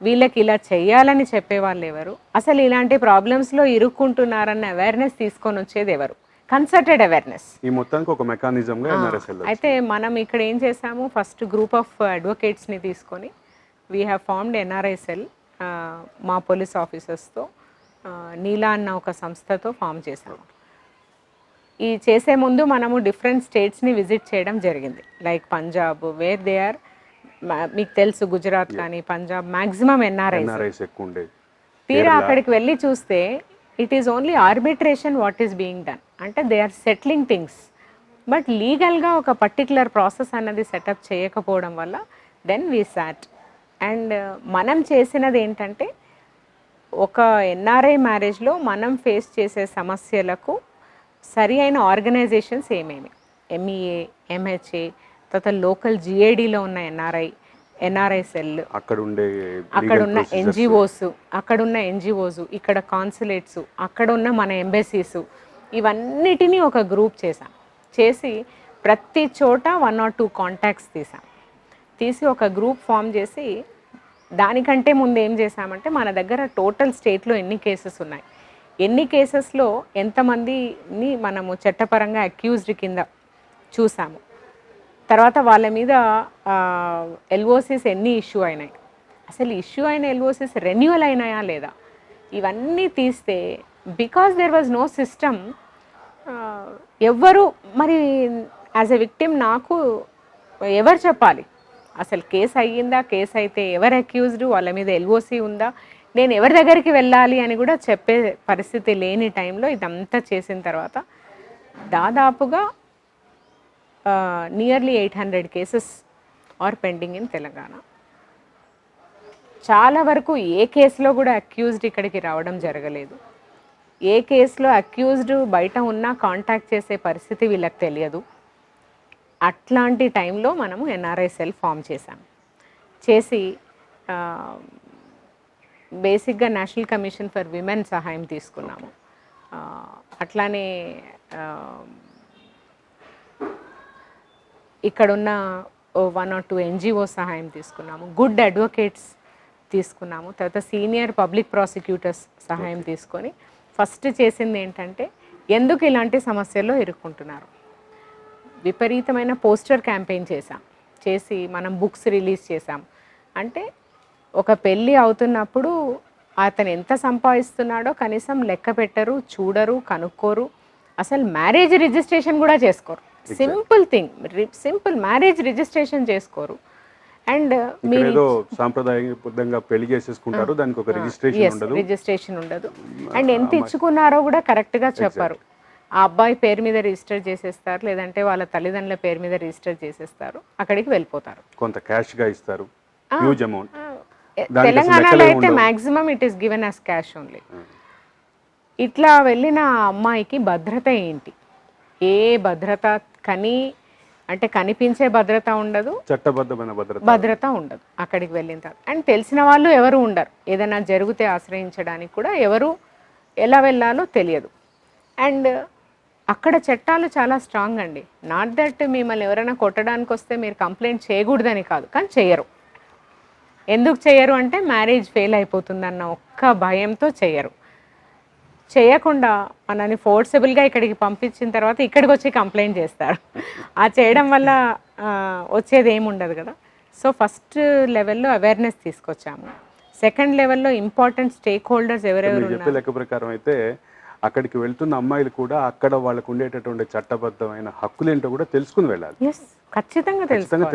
వీళ్ళకి ఇలా చెయ్యాలని చెప్పేవాళ్ళు ఎవరు, అసలు ఇలాంటి ప్రాబ్లమ్స్లో ఇరుక్కుంటున్నారన్న అవేర్నెస్ తీసుకొని వచ్చేది ఎవరు, కన్సర్టెడ్ అవేర్నెస్. ఈ మొత్తానికి ఒక మెకానిజంగా ఎన్ఆర్ఎస్ఎల్ అయితే మనం ఇక్కడ ఏం చేసాము, ఫస్ట్ గ్రూప్ ఆఫ్ అడ్వకేట్స్ని తీసుకొని వీ హ్యావ్ ఫార్మ్డ్ ఎన్ఆర్ఐసెల్ మా పోలీస్ ఆఫీసర్స్తో నీలా అన్న ఒక సంస్థతో ఫామ్ చేసాము. ఈ చేసే ముందు మనము డిఫరెంట్ స్టేట్స్ని విజిట్ చేయడం జరిగింది, like Punjab where they are, మీకు తెలుసు గుజరాత్ కానీ పంజాబ్ మ్యాక్సిమం ఎన్ఆర్ఐస్ ఎక్కువ ఉండేది. తీరా అక్కడికి వెళ్ళి చూస్తే it is only arbitration what is being done, అంటే they are settling things, but లీగల్గా ఒక పర్టికులర్ ప్రాసెస్ అన్నది సెటప్ చేయకపోవడం వల్ల దెన్ వీ సాట్. అండ్ మనం చేసినది ఏంటంటే ఒక ఎన్ఆర్ఐ మ్యారేజ్లో మనం ఫేస్ చేసే సమస్యలకు సరి అయిన ఆర్గనైజేషన్స్ ఏమేమి, ఎంఈఏ, ఎంహెచ్ఏ, తర్వాత లోకల్ జిఏడిలో ఉన్న ఎన్ఆర్ఐ సెల్, అక్కడున్న ఎన్జిఓస్, ఇక్కడ కాన్సులేట్స్, అక్కడున్న మన ఎంబసీస్, ఇవన్నిటినీ ఒక గ్రూప్ చేసి ప్రతి చోట 1 or 2 కాంటాక్ట్స్ తీసి ఒక గ్రూప్ ఫామ్ చేసి, దానికంటే ముందు ఏం చేసామంటే మన దగ్గర టోటల్ స్టేట్లో ఎన్ని కేసెస్ ఉన్నాయి, ఎన్ని కేసెస్లో ఎంతమందిని మనము చట్టపరంగా అక్యూజ్డ్ కింద చూసాము, తర్వాత వాళ్ళ మీద ఎల్ఓసిస్ ఎన్ని ఇష్యూ అయినాయి, అసలు ఇష్యూ అయిన ఎల్ఓసిస్ రెన్యువల్ అయినాయా లేదా, ఇవన్నీ తీస్తే because there was no system, ఎవ్వరు మరి యాజ్ ఎ విక్టిమ్ నాకు ఎవరు చెప్పాలి, అసలు కేసు అయ్యిందా, కేసు అయితే ఎవరు అక్యూజ్డ్, వాళ్ళ మీద ఎల్ఓసి ఉందా, నేను ఎవరి దగ్గరికి వెళ్ళాలి అని కూడా చెప్పే పరిస్థితి లేని టైంలో ఇదంతా చేసిన తర్వాత దాదాపుగా nearly 800 cases are pending in Telangana. చాలా వరకు ఏ కేసులో కూడా అక్యూజ్డ్ ఇక్కడికి రావడం జరగలేదు, ఏ కేసులో అక్యూజ్డ్ బయట ఉన్నా కాంటాక్ట్ చేసే పరిస్థితి వీళ్ళకి తెలియదు. అట్లాంటి టైంలో మనము ఎన్ఆర్ఐ సెల్ ఫామ్ చేసి బేసిక్గా నేషనల్ కమిషన్ ఫర్ విమెన్ సహాయం తీసుకున్నాము, అట్లానే ఇక్కడున్న 1 or 2 ఎన్జిఓ సహాయం తీసుకున్నాము, గుడ్ అడ్వకేట్స్ తీసుకున్నాము, తర్వాత సీనియర్ పబ్లిక్ ప్రాసిక్యూటర్స్ సహాయం తీసుకొని ఫస్ట్ చేసింది ఏంటంటే ఎందుకు ఇలాంటి సమస్యల్లో ఇరుక్కుంటున్నారు, విపరీతమైన పోస్టర్ క్యాంపెయిన్ చేసి మనం బుక్స్ రిలీజ్ చేసాం. అంటే ఒక పెళ్ళి అవుతున్నప్పుడు అతను ఎంత సంపాదిస్తున్నాడో కనీసం లెక్క పెట్టరు, చూడరు, కనుక్కోరు, అసలు మ్యారేజ్ రిజిస్ట్రేషన్ కూడా చేసుకోరు, simple thing, simple marriage registration చేసుకోరు. అండ్ మీరు సాంప్రదాయబద్ధంగా పెళ్లి చేసేసుకుంటారు, దానికి ఒక రిజిస్ట్రేషన్ ఉండదు, అండ్ ఎంత ఇచ్చుకున్నారో కూడా కరెక్ట్గా చెప్పరు. ఆ అబ్బాయి పేరు మీద రిజిస్టర్ చేసేస్తారు, లేదంటే వాళ్ళ తల్లిదండ్రుల పేరు మీద రిజిస్టర్ చేసేస్తారు, అక్కడికి వెళ్ళిపోతారు, కొంత క్యాష్ గా ఇస్తారు, హ్యూజ్ అమౌంట్. తెలంగాణలో అయితే maximum it is given as cash only. ఇట్లా వెళ్ళిన అమ్మాయికి భద్రత ఏంటి, ఏ భద్రత అంటే కనిపించే భద్రత ఉండదు, చట్టబద్ధమైన భద్రత ఉండదు అక్కడికి వెళ్ళిన తర్వాత. అండ్ తెలిసిన వాళ్ళు ఎవరు ఉండరు, ఏదైనా జరిగితే ఆశ్రయించడానికి కూడా ఎవరు ఎలా వెళ్ళాలో తెలియదు. అండ్ అక్కడ చట్టాలు చాలా స్ట్రాంగ్ అండి, నాట్ దట్ మిమ్మల్ని ఎవరైనా కొట్టడానికి వస్తే మీరు కంప్లైంట్ చేయకూడదని కాదు, కానీ చేయరు. ఎందుకు చేయరు అంటే మ్యారేజ్ ఫెయిల్ అయిపోతుందన్న ఒక్క భయంతో చేయకుండా మనని ఫోర్సబుల్గా ఇక్కడికి పంపించిన తర్వాత ఇక్కడికి వచ్చి కంప్లైంట్ చేస్తారు. ఆ చేయడం వల్ల వచ్చేది ఏమి ఉండదు కదా. సో ఫస్ట్ లెవెల్లో అవేర్నెస్ తీసుకొచ్చాము, సెకండ్ లెవెల్లో ఇంపార్టెంట్ స్టేక్ హోల్డర్స్ ఎవరెవరు చెప్పే లెక్క ప్రకారం అయితే అక్కడికి వెళ్తున్న అమ్మాయిలు కూడా అక్కడ వాళ్ళకు ఉండేటటువంటి చట్టబద్ధమైన హక్కులు ఏంటో కూడా తెలుసుకుని వెళ్ళాలి. ఖచ్చితంగా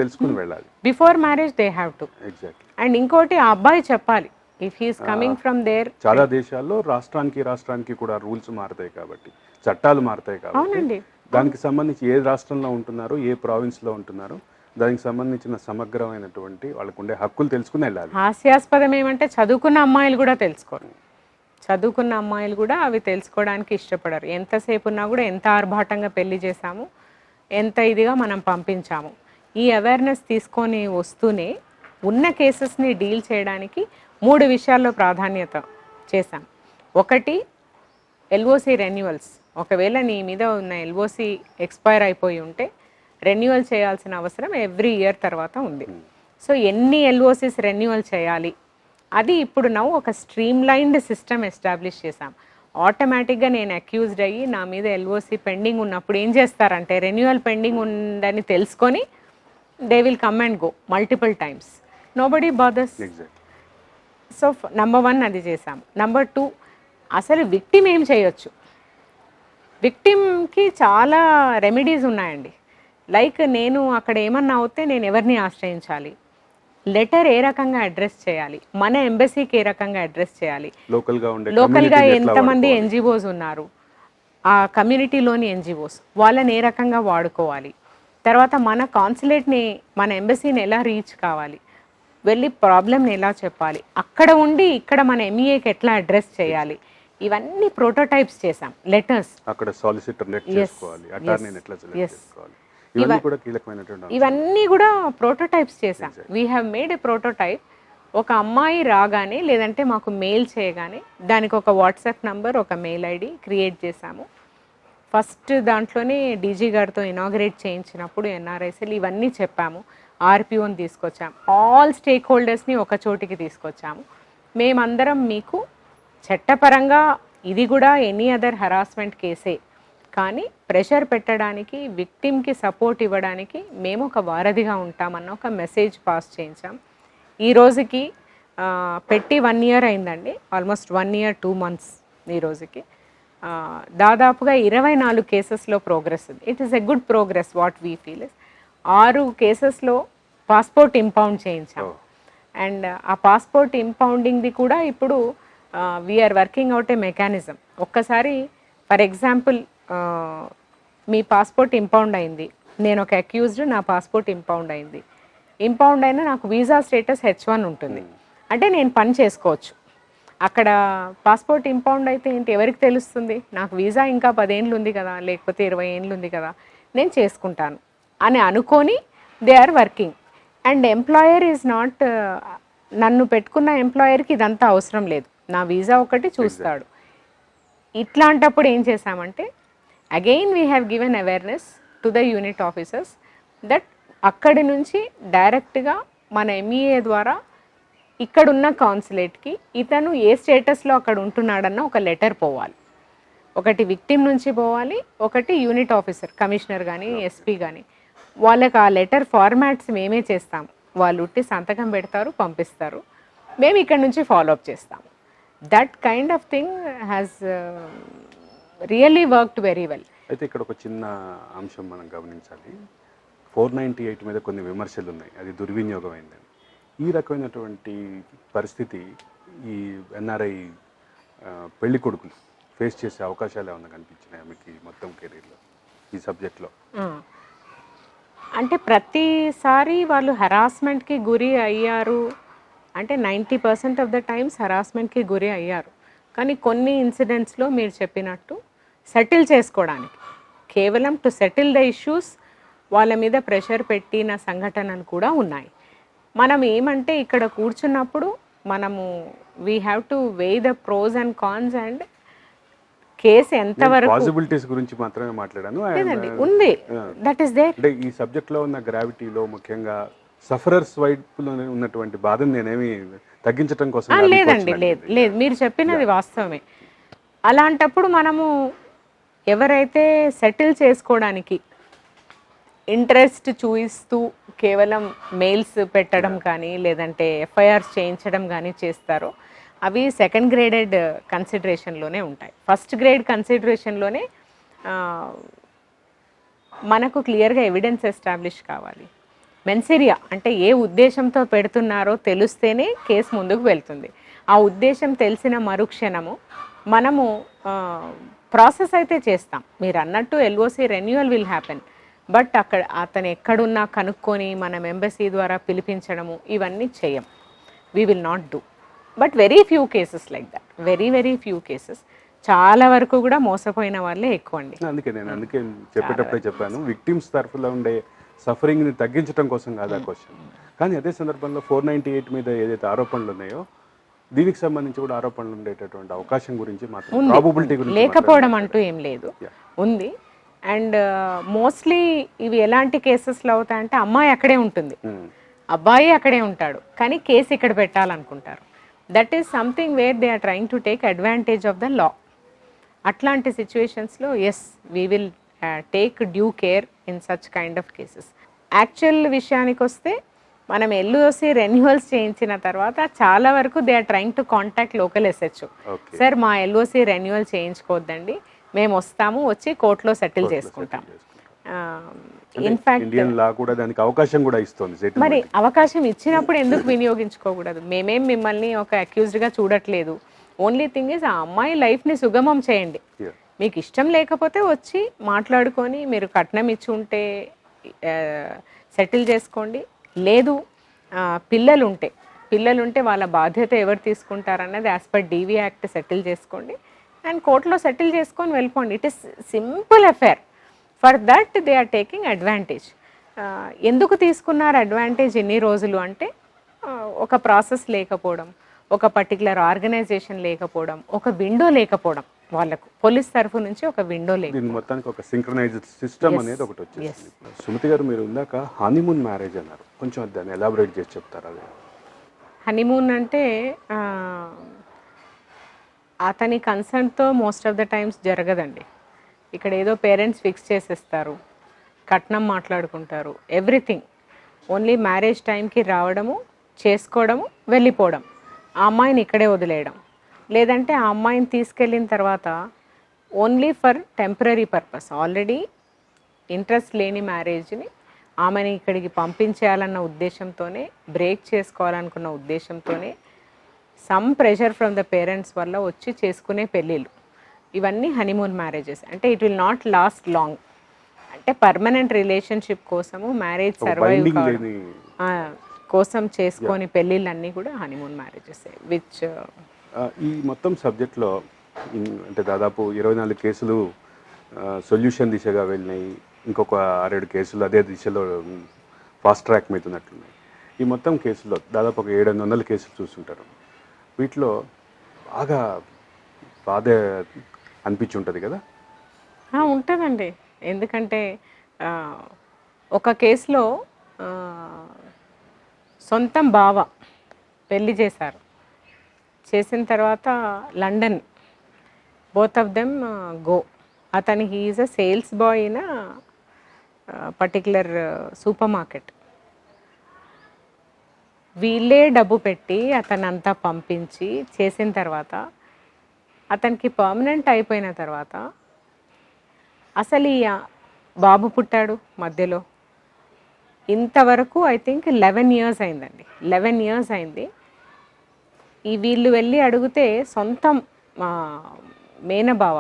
తెలుసుకుని వెళ్ళాలి. Before marriage they have to. Exactly. And ఇంకోటి ఆ అబ్బాయి చెప్పాలి, if he's coming from there. చాలా దేశాల్లో రాష్ట్రానికి కూడా రూల్స్ మారుతాయి కాబట్టి, చట్టాలు మారుతాయి కాబట్టి, దానికి సంబంధించి ఏ రాష్ట్రంలో ఉంటున్నారో, ఏ ప్రావిన్స్ లో ఉంటున్నారో, దానికి సంబంధించిన సమగ్రమైనటువంటి వాళ్ళకు ఉండే హక్కులు తెలుసుకుని వెళ్ళాలి. హాస్యాస్పదం ఏమంటే చదువుకున్న అమ్మాయిలు కూడా తెలుసుకోరు, చదువుకున్న అమ్మాయిలు కూడా అవి తెలుసుకోవడానికి ఇష్టపడరు. ఎంతసేపు ఉన్నా కూడా ఎంత ఆర్భాటంగా పెళ్లి చేశాము, ఎంత ఇదిగా మనం పంపించాము. ఈ అవేర్నెస్ తీసుకొని వస్తూనే ఉన్న కేసెస్ని డీల్ చేయడానికి 3 విషయాల్లో ప్రాధాన్యత చేశాం. ఒకటి ఎల్ఓసి రెన్యువల్స్. ఒకవేళ నీ మీద ఉన్న ఎల్ఓసి ఎక్స్పైర్ అయిపోయి ఉంటే రెన్యువల్ చేయాల్సిన అవసరం ఎవ్రీ ఇయర్ తర్వాత ఉంది. సో ఎన్ని ఎల్ఓసిస్ రెన్యువల్ చేయాలి అది ఇప్పుడు ఒక స్ట్రీమ్లైన్డ్ సిస్టమ్ ఎస్టాబ్లిష్ చేశాం. ఆటోమేటిక్గా నేను అక్యూజ్డ్ అయ్యి నా మీద ఎల్ఓసి పెండింగ్ ఉన్నప్పుడు ఏం చేస్తారంటే రెన్యువల్ పెండింగ్ ఉందని తెలుసుకొని they will come and go multiple times, nobody bothers. Exact. So number 1 అది చేసాం. నంబర్ 2, అసలు విక్టిమ్ ఏం చేయొచ్చు, విక్టిమ్కి చాలా రెమెడీస్ ఉన్నాయండి. లైక్ నేను అక్కడ ఏమన్నా అవుతే నేను ఎవరిని ఆశ్రయించాలి, లెటర్ ఏ రకంగా అడ్రస్ చేయాలి, మన ఎంబసీకి ఏ రకంగా అడ్రస్ చేయాలి, లోకల్గా ఎంతమంది ఎన్జిఓస్ ఉన్నారు, ఆ కమ్యూనిటీలోని ఎన్జిఓస్ వాళ్ళని ఏ రకంగా వాడుకోవాలి, తర్వాత మన కాన్సులేట్ని మన ఎంబసీని ఎలా రీచ్ కావాలి, వెళ్ళి ప్రాబ్లమ్ని ఎలా చెప్పాలి, అక్కడ ఉండి ఇక్కడ మన ఎంఈఏకి ఎట్లా అడ్రస్ చేయాలి, ఇవన్నీ ప్రోటోటైప్స్ చేసాం. లెటర్స్ అక్కడ సాలిసిటర్ నెట్ చేసుకోవాలి, అటార్నీని ఎట్లా సెలెక్ట్ చేసుకోవాలి, ఇవన్నీ కూడా కీలకమైనటువంటి ఇవన్నీ కూడా ప్రోటోటైప్స్ చేసాం. We have made A prototype. ఒక అమ్మాయి రాగానే లేదంటే మాకు మెయిల్ చేయగానే దానికి ఒక వాట్సాప్ నంబర్, ఒక మెయిల్ ఐడి క్రియేట్ చేశాము. ఫస్ట్ దాంట్లోనే డీజీ గారితో ఇనాగ్రేట్ చేయించినప్పుడు ఎన్ఆర్ఐసీలు ఇవన్నీ చెప్పాము. ఆర్పిఓని తీసుకొచ్చాము, ఆల్ స్టేక్ హోల్డర్స్ని ఒక చోటికి తీసుకొచ్చాము. మేమందరం మీకు చట్టపరంగా ఇది కూడా ఎనీ అదర్ హరాస్మెంట్ కేసే, కానీ ప్రెషర్ పెట్టడానికి విక్టిమ్కి సపోర్ట్ ఇవ్వడానికి మేము ఒక వారధిగా ఉంటామన్న ఒక మెసేజ్ పాస్ చేయించాం. ఈ రోజుకి పెట్టి 1 year అయిందండి, ఆల్మోస్ట్ 1 year 2 months. ఈ రోజుకి దాదాపుగా 24 కేసెస్లో ప్రోగ్రెస్ ఉంది. It is a good progress. What we feel is 6 కేసెస్లో పాస్పోర్ట్ ఇంపౌండ్ చేయించాం. అండ్ ఆ పాస్పోర్ట్ ఇంపౌండింగ్ది కూడా ఇప్పుడు వీఆర్ వర్కింగ్ అవుట్ ఏ మెకానిజం. ఒక్కసారి for example me passport impound అయింది, నేను ఒక అక్యూజ్డ్, నా పాస్పోర్ట్ ఇంపౌండ్ అయింది, ఇంపౌండ్ అయినా నాకు వీసా స్టేటస్ H1 ఉంటుంది, అంటే నేను పని చేసుకోవచ్చు. అక్కడ పాస్పోర్ట్ ఇంపౌండ్ అయితే ఏంటి ఎవరికి తెలుస్తుంది, నాకు వీసా ఇంకా 10 ఏళ్ళు ఉంది కదా, లేకపోతే 20 ఏళ్ళు ఉంది కదా, నేను చేసుకుంటాను అని అనుకొని they are working. And employer is not, నన్ను పెట్టుకున్న ఎంప్లాయర్కి ఇదంతా అవసరం లేదు, నా వీసా ఒకటి చూస్తాడు. ఇట్లాంటప్పుడు ఏం చేశామంటే again we have given awareness to the unit officers that అక్కడి నుంచి డైరెక్ట్గా మన ఎంఈఏ ద్వారా ఇక్కడున్న కాన్సులేట్కి ఇతను ఏ స్టేటస్లో అక్కడ ఉంటున్నాడన్న ఒక లెటర్ పోవాలి. ఒకటి విక్టిమ్ నుంచి పోవాలి, ఒకటి యూనిట్ ఆఫీసర్ కమిషనర్ కానీ ఎస్పీ కానీ, వాళ్ళకి ఆ లెటర్ ఫార్మాట్స్ మేమే చేస్తాం. వాళ్ళు ఉట్టి సంతకం పెడతారు, పంపిస్తారు, మేము ఇక్కడ నుంచి ఫాలోఅప్ చేస్తాం. That kind of thing has really worked very well. అయితే ఇక్కడ ఒక చిన్న అంశం మనం గమనించాలి. 498 మీద కొన్ని విమర్శలు ఉన్నాయి, అది దుర్వినియోగం అయిందని. ఈ రకమైనటువంటి పరిస్థితి ఈ ఎన్ఆర్ఐ పెళ్లి కొడుకులు ఫేస్ చేసే అవకాశాలు ఏమన్నా కనిపించినాయి మీకు ఈ మొత్తం కెరీర్లో ఈ సబ్జెక్ట్లో? అంటే ప్రతిసారి వాళ్ళు హరాస్మెంట్కి గురి అయ్యారు అంటే 90% ఆఫ్ ద టైమ్స్ హరాస్మెంట్కి గురి అయ్యారు. కానీ కొన్ని ఇన్సిడెంట్స్లో మీరు చెప్పినట్టు సెటిల్ చేసుకోవడానికి, కేవలం టు సెటిల్ ద ఇష్యూస్ వాళ్ళ మీద ప్రెషర్ పెట్టిన సంఘటనలు కూడా ఉన్నాయి. మనం ఏమంటే ఇక్కడ కూర్చున్నప్పుడు మనము we have to weigh the pros and cons and case ఎంతవరకు పాసిబిలిటీస్ గురించి మాత్రమే మాట్లాడాను. ఉంది దట్ ఈస్ దేర్. అంటే ఈ సబ్జెక్ట్లో ఉన్న గ్రావిటీలో ముఖ్యంగా సఫరర్స్ వైపులో ఉన్నటువంటి బాధను నేనేమి తగ్గించడం కోసం లేదండి, లేదు మీరు చెప్పినది వాస్తవమే. అలాంటప్పుడు మనము ఎవరైతే సెటిల్ చేసుకోవడానికి ఇంట్రెస్ట్ చూపిస్తూ కేవలం మెయిల్స్ పెట్టడం కానీ లేదంటే ఎఫ్ఐఆర్స్ చేయించడం కానీ చేస్తారో అవి సెకండ్ గ్రేడెడ్ కన్సిడరేషన్లోనే ఉంటాయి. ఫస్ట్ గ్రేడ్ కన్సిడరేషన్లోనే మనకు క్లియర్గా ఎవిడెన్స్ ఎస్టాబ్లిష్ కావాలి. మెన్సెరియా అంటే ఏ ఉద్దేశంతో పెడుతున్నారో తెలిస్తేనే కేసు ముందుకు వెళ్తుంది. ఆ ఉద్దేశం తెలిసిన మరుక్షణము మనము ప్రాసెస్ అయితే చేస్తాం. మీరు అన్నట్టు LOC renewal will happen, but అక్కడ అతను ఎక్కడున్నా కనుక్కొని మనం ఎంబసీ ద్వారా పిలిపించడము ఇవన్నీ చేయం. We will not do. But very few cases like that, very few cases. చాలా వరకు కూడా మోసపోయిన వాళ్ళే ఎక్కువ అండి. అందుకే చెప్పేటప్పుడే చెప్పాను, విక్టిమ్స్ తరఫులో ఉండే సఫరింగ్ని తగ్గించడం కోసం కాదా క్వశ్చన్. కానీ అదే సందర్భంలో 498 మీద ఏదైతే ఆరోపణలు ఉన్నాయో దీనికి సంబంధించి కూడా ఆరోపణలు ఉండేటటువంటి అవకాశం గురించి మాత్రం ప్రాబబిలిటీ గురించి లేకపోవడం అంటూ ఏం లేదు, ఉంది. అండ్ మోస్ట్లీ ఇవి ఎలాంటి కేసెస్లో అవుతాయంటే అమ్మాయి అక్కడే ఉంటుంది, అబ్బాయి అక్కడే ఉంటాడు, కానీ కేసు ఇక్కడ పెట్టాలనుకుంటారు. That is something where they are trying to take advantage of the law. అట్లాంటి సిచ్యువేషన్స్లో yes we will take due care in such kind of cases. Actual విషయానికి వస్తే మనం ఎల్ఓసి రెన్యువల్స్ చేయించిన తర్వాత చాలా వరకు they are trying to contact local SHO. Sir మా ఎల్ఓసి రెన్యువల్ చేయించుకోవద్దండి, మేము వస్తాము, వచ్చి కోర్టులో సెటిల్ చేసుకుంటాం. ఇన్ఫాక్ట్ ఇండియన్ లా కూడా దానికి అవకాశం కూడా ఇస్తుంది. మరి అవకాశం ఇచ్చినప్పుడు ఎందుకు వినియోగించుకోకూడదు? మేమేం మిమ్మల్ని ఒక అక్యూజ్డ్గా చూడట్లేదు. ఓన్లీ థింగ్ ఇస్ ఆ అమ్మాయి లైఫ్ని సుగమం చేయండి. మీకు ఇష్టం లేకపోతే వచ్చి మాట్లాడుకొని మీరు కట్నం ఇచ్చి ఉంటే సెటిల్ చేసుకోండి. లేదు పిల్లలుంటే వాళ్ళ బాధ్యత ఎవరు తీసుకుంటారన్నది as per DV act settle చేసుకోండి అండ్ కోర్టులో సెటిల్ చేసుకొని వెళ్ళిపోండి. It is simple affair. For that they are taking advantage. ఎందుకు తీసుకున్నారు అడ్వాంటేజ్ ఇన్ని రోజులు అంటే ఒక ప్రాసెస్ లేకపోవడం, ఒక పర్టికులర్ ఆర్గనైజేషన్ లేకపోవడం, ఒక విండో లేకపోవడం, వాళ్ళకు పోలీస్ తరఫు నుంచి ఒక విండో లేదు. మొత్తానికి ఒక సింక్రనైజ్డ్ సిస్టమ్ అనేది ఒకటి వచ్చేసింది. సుమతి గారు, మీరు ఇందాక హనీమూన్ మ్యారేజ్ అన్నారు, కొంచెం దాన్ని ఎలాబరేట్ చేసి చెప్తారా? హనీమూన్ అంటే అతని కన్సర్న్తో మోస్ట్ ఆఫ్ ద టైమ్స్ జరగదండి. ఇక్కడ ఏదో పేరెంట్స్ ఫిక్స్ చేసేస్తారు, కట్నం మాట్లాడుకుంటారు, ఎవ్రీథింగ్. ఓన్లీ మ్యారేజ్ టైంకి రావడము, చేసుకోవడము, వెళ్ళిపోవడం, ఆ అమ్మాయిని ఇక్కడే వదిలేయడం. లేదంటే ఆ అమ్మాయిని తీసుకెళ్ళిన తర్వాత only for temporary purpose, already interest లేని మ్యారేజ్ని ఆమెని ఇక్కడికి పంపించేయాలన్న ఉద్దేశంతోనే, బ్రేక్ చేసుకోవాలనుకున్న ఉద్దేశంతోనే some pressure from the parents వల్ల వచ్చి చేసుకునే పెళ్ళిళ్ళు, ఇవన్నీ హనీమూన్ మ్యారేజెస్. అంటే it will not lost long. అంటే పర్మనెంట్ రిలేషన్షిప్ కోసము, మ్యారేజ్ సర్వైవ్ కోసం చేసుకొని పెళ్ళిళ్ళన్నీ కూడా హనీమూన్ మ్యారేజెస్. విచ్ ఈ మొత్తం సబ్జెక్ట్లో అంటే దాదాపు 24 కేసులు సొల్యూషన్ దిశగా వెళ్ళినాయి, ఇంకొక 6-7 కేసులు అదే దిశలో ఫాస్ట్ ట్రాక్ మీద ఉన్నట్లున్నాయి. ఈ మొత్తం కేసుల్లో దాదాపు ఒక 700 కేసులు చూస్తుంటారు. వీటిలో బాగా బాధ అనిపించి ఉంటుంది కదా? ఉంటుందండి. ఎందుకంటే ఒక కేసులో సొంతం బావ పెళ్ళి చేశారు. చేసిన తర్వాత London, both of them go. అతని he is a sales boy in particular super market. వీళ్ళే డబ్బు పెట్టి అతనంతా పంపించి చేసిన తర్వాత అతనికి పర్మనెంట్ అయిపోయిన తర్వాత అసలు ఈ బాబు పుట్టాడు మధ్యలో. ఇంతవరకు ఐ థింక్ 11 years అయిందండి. 11 years అయింది. వీళ్ళు వెళ్ళి అడిగితే సొంతం మేనబావ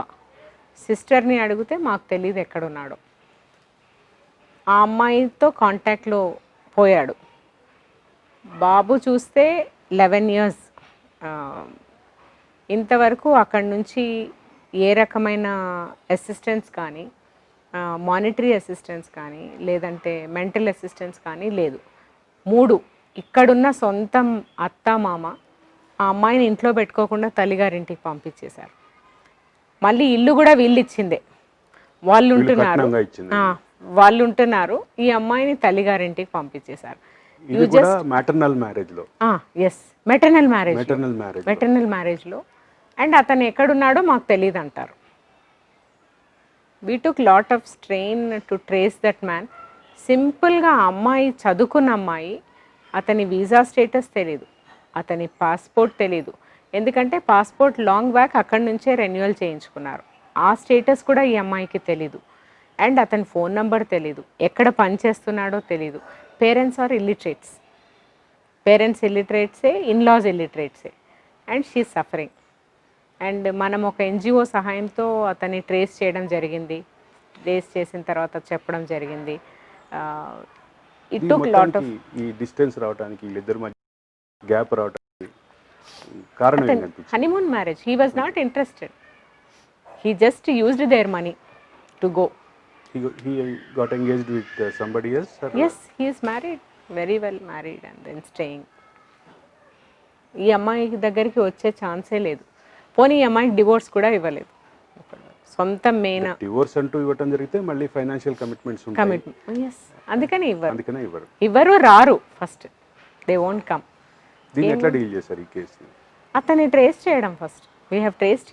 సిస్టర్ని అడిగితే మాకు తెలియదు ఎక్కడున్నాడో. ఆ అమ్మాయితో కాంటాక్ట్లో పోయాడు. బాబు చూస్తే 11 years. ఇంతవరకు అక్కడి నుంచి ఏ రకమైన అసిస్టెన్స్ కానీ, మానిటరీ అసిస్టెన్స్ కానీ, లేదంటే మెంటల్ అసిస్టెన్స్ కానీ లేదు. 3 ఇక్కడున్న సొంతం అత్త మామ ఆ అమ్మాయిని ఇంట్లో పెట్టుకోకుండా తల్లిగారింటికి పంపించేశారు. మళ్ళీ ఇల్లు కూడా వీళ్ళు ఇచ్చిందే, వాళ్ళు ఉంటున్నారు. ఈ అమ్మాయిని తల్లిగారింటికి పంపించేశారు. మెటర్నల్ మ్యారేజ్లో. ఎస్, మెటర్నల్ మ్యారేజ్లో. అండ్ అతను ఎక్కడున్నాడో మాకు తెలియదు అంటారు. We took lot of strain to trace that man. సింపుల్గా అమ్మాయి, చదువుకున్న అమ్మాయి, అతని వీసా స్టేటస్ తెలీదు, అతని పాస్పోర్ట్ తెలీదు. ఎందుకంటే పాస్పోర్ట్ లాంగ్ బ్యాక్ అక్కడి నుంచే రెన్యువల్ చేయించుకున్నారు. ఆ స్టేటస్ కూడా ఈ అమ్మాయికి తెలీదు. అండ్ అతని ఫోన్ నెంబర్ తెలీదు, ఎక్కడ పని చేస్తున్నాడో తెలీదు. Parents are illiterates. పేరెంట్స్ ఇల్లిటరేట్సే, ఇన్లాస్ ఇల్లిటరేట్సే. And she suffering. అండ్ మనం ఒక ఎన్జిఓ సహాయంతో అతన్ని ట్రేస్ చేయడం జరిగింది. ట్రేస్ చేసిన తర్వాత చెప్పడం జరిగింది. ఇట్ టుక్ లాట్ ఆఫ్ ఈ డిస్టెన్స్ రావడానికి, వీళ్ళిద్దరి మధ్య గ్యాప్ రావడానికి కారణం ఏంటంటే honeymoon marriage. He was not interested. He just used their money to go. He got engaged with somebody else? Yes, he is married, very well married and then staying. ఈ అమ్మాయి దగ్గరికి వచ్చే ఛాన్సే లేదు. పోనీ ఈ అమ్మాయికి డివోర్స్ కూడా ఇవ్వలేదు. సొంతం మెయిన్ డివోర్స్ అంటూ ఇవ్వటం జరిగితే మళ్ళీ ఫైనాన్షియల్ కమిట్మెంట్స్ ఉంటాయి. అందుకని ఇవ్వరు, రారు. First they won't come. దీన్ని ఎట్లా డీల్ చేశారు ఈ కేసుని? అతన్ని ట్రేస్ చేయడం first. We have traced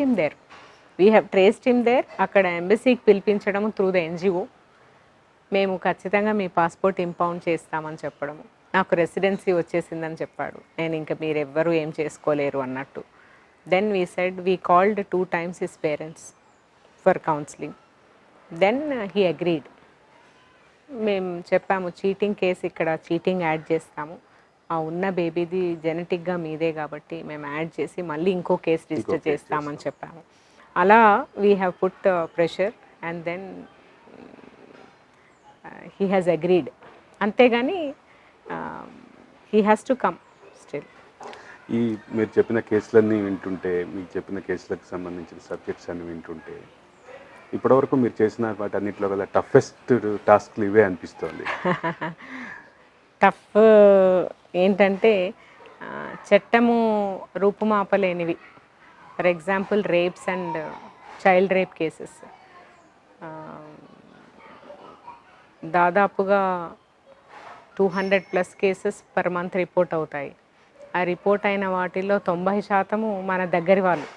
him there. అక్కడ ఎంబసీకి పిలిపించడం త్రూ ద ఎన్జిఓ. మేము ఖచ్చితంగా మీ పాస్పోర్ట్ ఇంపౌండ్ చేస్తామని చెప్పడము. నాకు రెసిడెన్సీ వచ్చేసిందని చెప్పాడు. నేను ఇంకా మీరెవ్వరూ ఏం చేసుకోలేరు అన్నట్టు. Then we called 2 times his parents for counselling. Then he agreed. మేము చెప్పాము చీటింగ్ కేసు, ఇక్కడ చీటింగ్ యాడ్ చేస్తాము, ఆ ఉన్న బేబీది జెనెటిక్గా మీదే కాబట్టి మేము యాడ్ చేసి మళ్ళీ ఇంకో కేసు రిజిస్టర్ చేస్తామని చెప్పాము. అలా we have put pressure and then he has agreed. అంతేగాని he has to come still. ఈ మీరు చెప్పిన కేసులన్నీ వింటుంటే, మీకు చెప్పిన కేసులకు సంబంధించిన సబ్జెక్ట్స్ అన్ని వింటుంటే, ఇప్పటివరకు మీరు చేసిన వాటన్నిటిలో గల టఫెస్ట్ టాస్క్లు ఇవే అనిపిస్తుంది. టఫ్ ఏంటంటే చట్టము రూపుమాపలేనివి. For example rapes and child rape cases దాదాపుగా 200+ కేసెస్ పర్ మంత్ రిపోర్ట్ అవుతాయి. ఆ రిపోర్ట్ అయిన వాటిల్లో 90% మన దగ్గరి వాళ్ళు,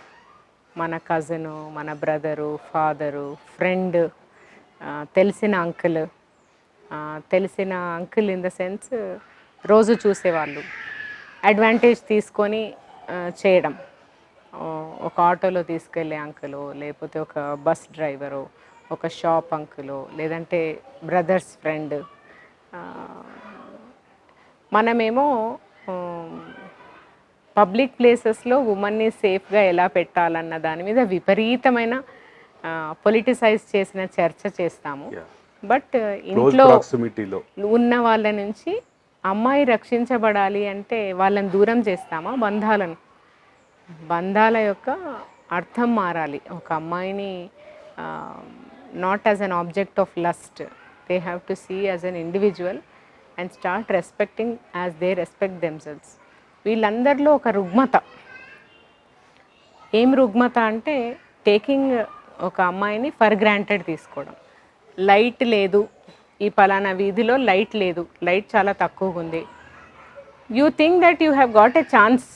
మన కజిను, మన బ్రదరు, ఫాదరు, ఫ్రెండ్, తెలిసిన అంకుల్ ఇన్ ద సెన్స్ రోజు చూసేవాళ్ళు అడ్వాంటేజ్ తీసుకొని చేయడం. ఒక ఆటోలో తీసుకెళ్ళే అంకులో, లేకపోతే ఒక బస్ డ్రైవరో, ఒక షాప్ అంకులో, లేదంటే బ్రదర్స్ ఫ్రెండ్. మనమేమో పబ్లిక్ ప్లేసెస్లో ఉమెన్ని సేఫ్గా ఎలా పెట్టాలన్న దాని మీద విపరీతమైన పొలిటిసైజ్ చేసిన చర్చ చేస్తాము. బట్ ఇంట్లో ఉన్న వాళ్ళ నుంచి అమ్మాయి రక్షించబడాలి అంటే వాళ్ళని దూరం చేస్తామా? బంధాల యొక్క అర్థం మారాలి. ఒక అమ్మాయిని not as an object of lust, they have to see as an individual and start respecting as they respect themselves. వీళ్ళందరిలో ఒక రుగ్మత. ఏం రుగ్మత అంటే టేకింగ్ ఒక అమ్మాయిని ఫర్ గ్రాంటెడ్ తీసుకోవడం. లైట్ లేదు, ఈ పలానా వీధిలో లైట్ లేదు, లైట్ చాలా తక్కువగా ఉంది. You think that you have got a chance,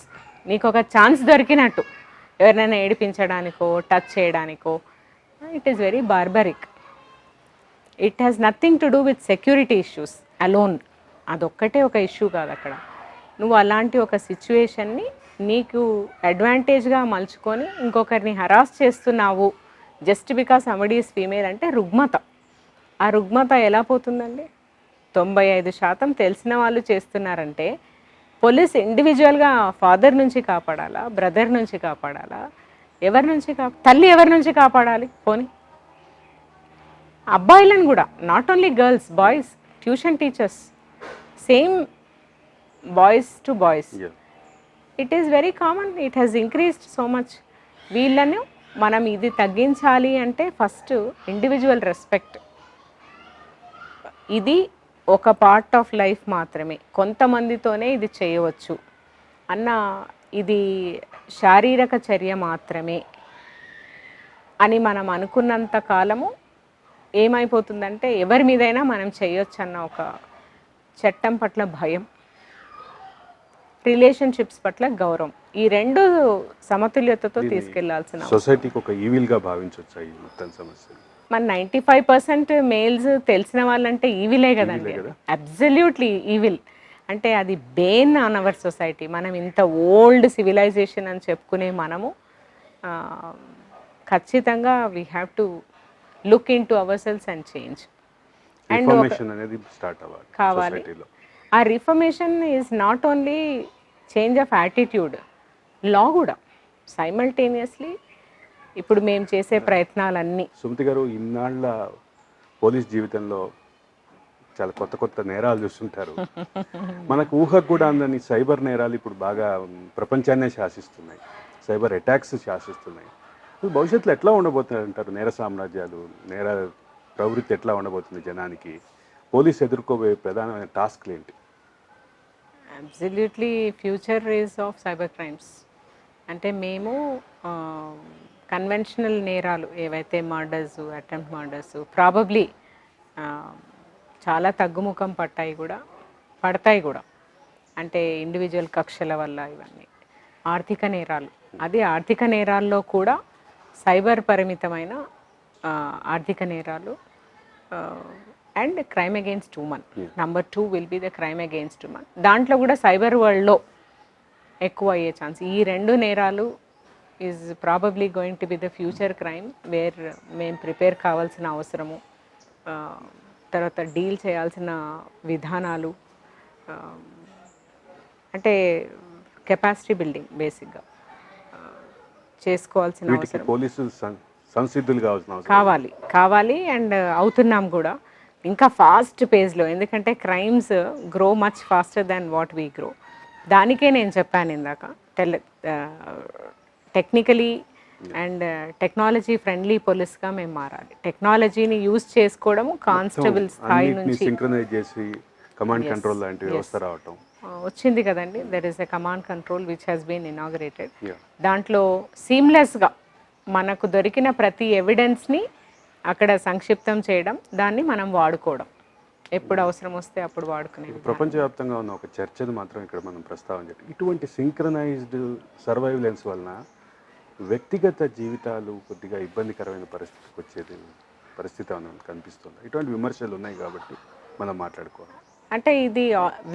నీకు ఒక ఛాన్స్ దొరికినట్టు ఎవరినైనా ఏడిపించడానికో టచ్ చేయడానికో. It is very barbaric. It has nothing to do with security issues alone. అదొక్కటే ఒక ఇష్యూ కాదు అక్కడ. నువ్వు అలాంటి ఒక సిచ్యువేషన్ని నీకు అడ్వాంటేజ్గా మలుచుకొని ఇంకొకరిని హరాస్ చేస్తున్నావు just because somebody is female అంటే రుగ్మత. ఆ రుగ్మత ఎలా పోతుందండి? 95% తెలిసిన వాళ్ళు చేస్తున్నారంటే పోలీస్ ఇండివిజువల్గా ఫాదర్ నుంచి కాపాడాలా, బ్రదర్ నుంచి కాపాడాలా, ఎవరి నుంచి తల్లి ఎవరి నుంచి కాపాడాలి? పోనీ అబ్బాయిలను కూడా, not only girls, boys, tuition teachers, same boys to boys. It is very common. It has increased so much. వీళ్ళను మనం ఇది తగ్గించాలి అంటే ఫస్ట్ ఇండివిజువల్ రెస్పెక్ట్. ఇది ఒక పార్ట్ ఆఫ్ లైఫ్ మాత్రమే, కొంతమందితోనే ఇది చేయవచ్చు అన్న, ఇది శారీరక చర్య మాత్రమే అని మనం అనుకున్నంత కాలము ఏమైపోతుందంటే ఎవరి మీదైనా మనం చేయొచ్చు అన్న ఒక చట్టం పట్ల భయం, రిలేషన్షిప్స్ పట్ల గౌరవం, ఈ రెండు సమతుల్యతతో తీసుకెళ్లాల్సిన సొసైటీకి ఒక ఈవిల్గా భావించవచ్చు ఈ మొత్తం సమస్య. మన 95% మేల్స్ తెలిసిన వాళ్ళంటే ఈవిలే కదండి. Absolutely evil. అంటే అది బేన్ ఆన్ అవర్ సొసైటీ. మనం ఇంత ఓల్డ్ సివిలైజేషన్ అని చెప్పుకునే మనము ఖచ్చితంగా we have to look into our selves and change. And కావాలి. ఆ reformation is not only change of attitude, law కూడా సైమల్టేనియస్లీ. ఇప్పుడు మేము చేసే ప్రయత్నాలన్నీ. సుమతి గారు, ఇన్నాళ్ళ పోలీస్ జీవితంలో చాలా కొత్త కొత్త నేరాలు చూస్తుంటారు. మనకు ఊహకు కూడా అందని సైబర్ నేరాలు ఇప్పుడు బాగా ప్రపంచాన్నే శాసిస్తున్నాయి, సైబర్ అటాక్స్ శాసిస్తున్నాయి. భవిష్యత్తులో ఎట్లా ఉండబోతుంది అంటారు? నేర సామ్రాజ్యాలు, నేర ప్రవృత్తి ఎట్లా ఉండబోతుంది జనానికి? పోలీస్ ఎదుర్కోబోయే ప్రధానమైన టాస్క్లు ఏంటి? Absolutely future is of cyber crimes. అంటే మేము కన్వెన్షనల్ నేరాలు ఏవైతే మర్డర్స్, అటెంప్ట్ మర్డర్స్ ప్రాబబ్లీ చాలా తగ్గుముఖం పడతాయి కూడా. అంటే ఇండివిజువల్ కక్షల వల్ల ఇవన్నీ ఆర్థిక నేరాలు. అది ఆర్థిక నేరాల్లో కూడా సైబర్ పరిమితమైన ఆర్థిక నేరాలు and crime against women. Number 2 will be the crime against women. దాంట్లో కూడా సైబర్ వరల్డ్లో ఎక్కువ అయ్యే ఛాన్స్. ఈ 2 నేరాలు is probably going to be the future crime where మేము ప్రిపేర్ కావాల్సిన అవసరము, తర్వాత డీల్ చేయాల్సిన విధానాలు, అంటే కెపాసిటీ బిల్డింగ్ బేసిక్గా చేసుకోవాల్సిన వీటికి అవసరం పోలీసులు సంసిద్ధులు కావాల్సిన అవసరం కావాలి అండ్ అవుతున్నాం కూడా ఇంకా ఫాస్ట్ పేజ్లో. ఎందుకంటే crimes grow much faster than what we grow. దానికే నేను చెప్పాను ఇందాక, టెక్నికలీ అండ్ టెక్నాలజీ ఫ్రెండ్లీ పోలీస్గా మేము మారాలి. టెక్నాలజీని యూజ్ చేసుకోవడము కానిస్టేబుల్ స్థాయి నుంచి సింక్రనైజ్ చేసి కమాండ్ కంట్రోల్ లాంటి వ్యవస్థ రావటం వచ్చింది కదండి. There is a command control which has been inaugurated. దాంట్లో సీమ్లెస్గా మనకు దొరికిన ప్రతి ఎవిడెన్స్ని అక్కడ సంక్షిప్తం చేయడం, దాన్ని మనం వాడుకోవడం, ఎప్పుడు అవసరం వస్తే అప్పుడు వాడుకునే. ప్రపంచవ్యాప్తంగా ఉన్న ఒక చర్చను మాత్రం ఇక్కడ మనం ప్రస్తావించాలి. ఇటువంటి సింక్రనైజ్డ్ సర్వైలెన్స్ వలన వ్యక్తిగత జీవితాలు కొద్దిగా ఇబ్బందికరమైన పరిస్థితికి వచ్చేది పరిస్థితి అని కనిపిస్తుంది. ఇటువంటి విమర్శలు ఉన్నాయి కాబట్టి మనం మాట్లాడుకోవాలి. అంటే ఇది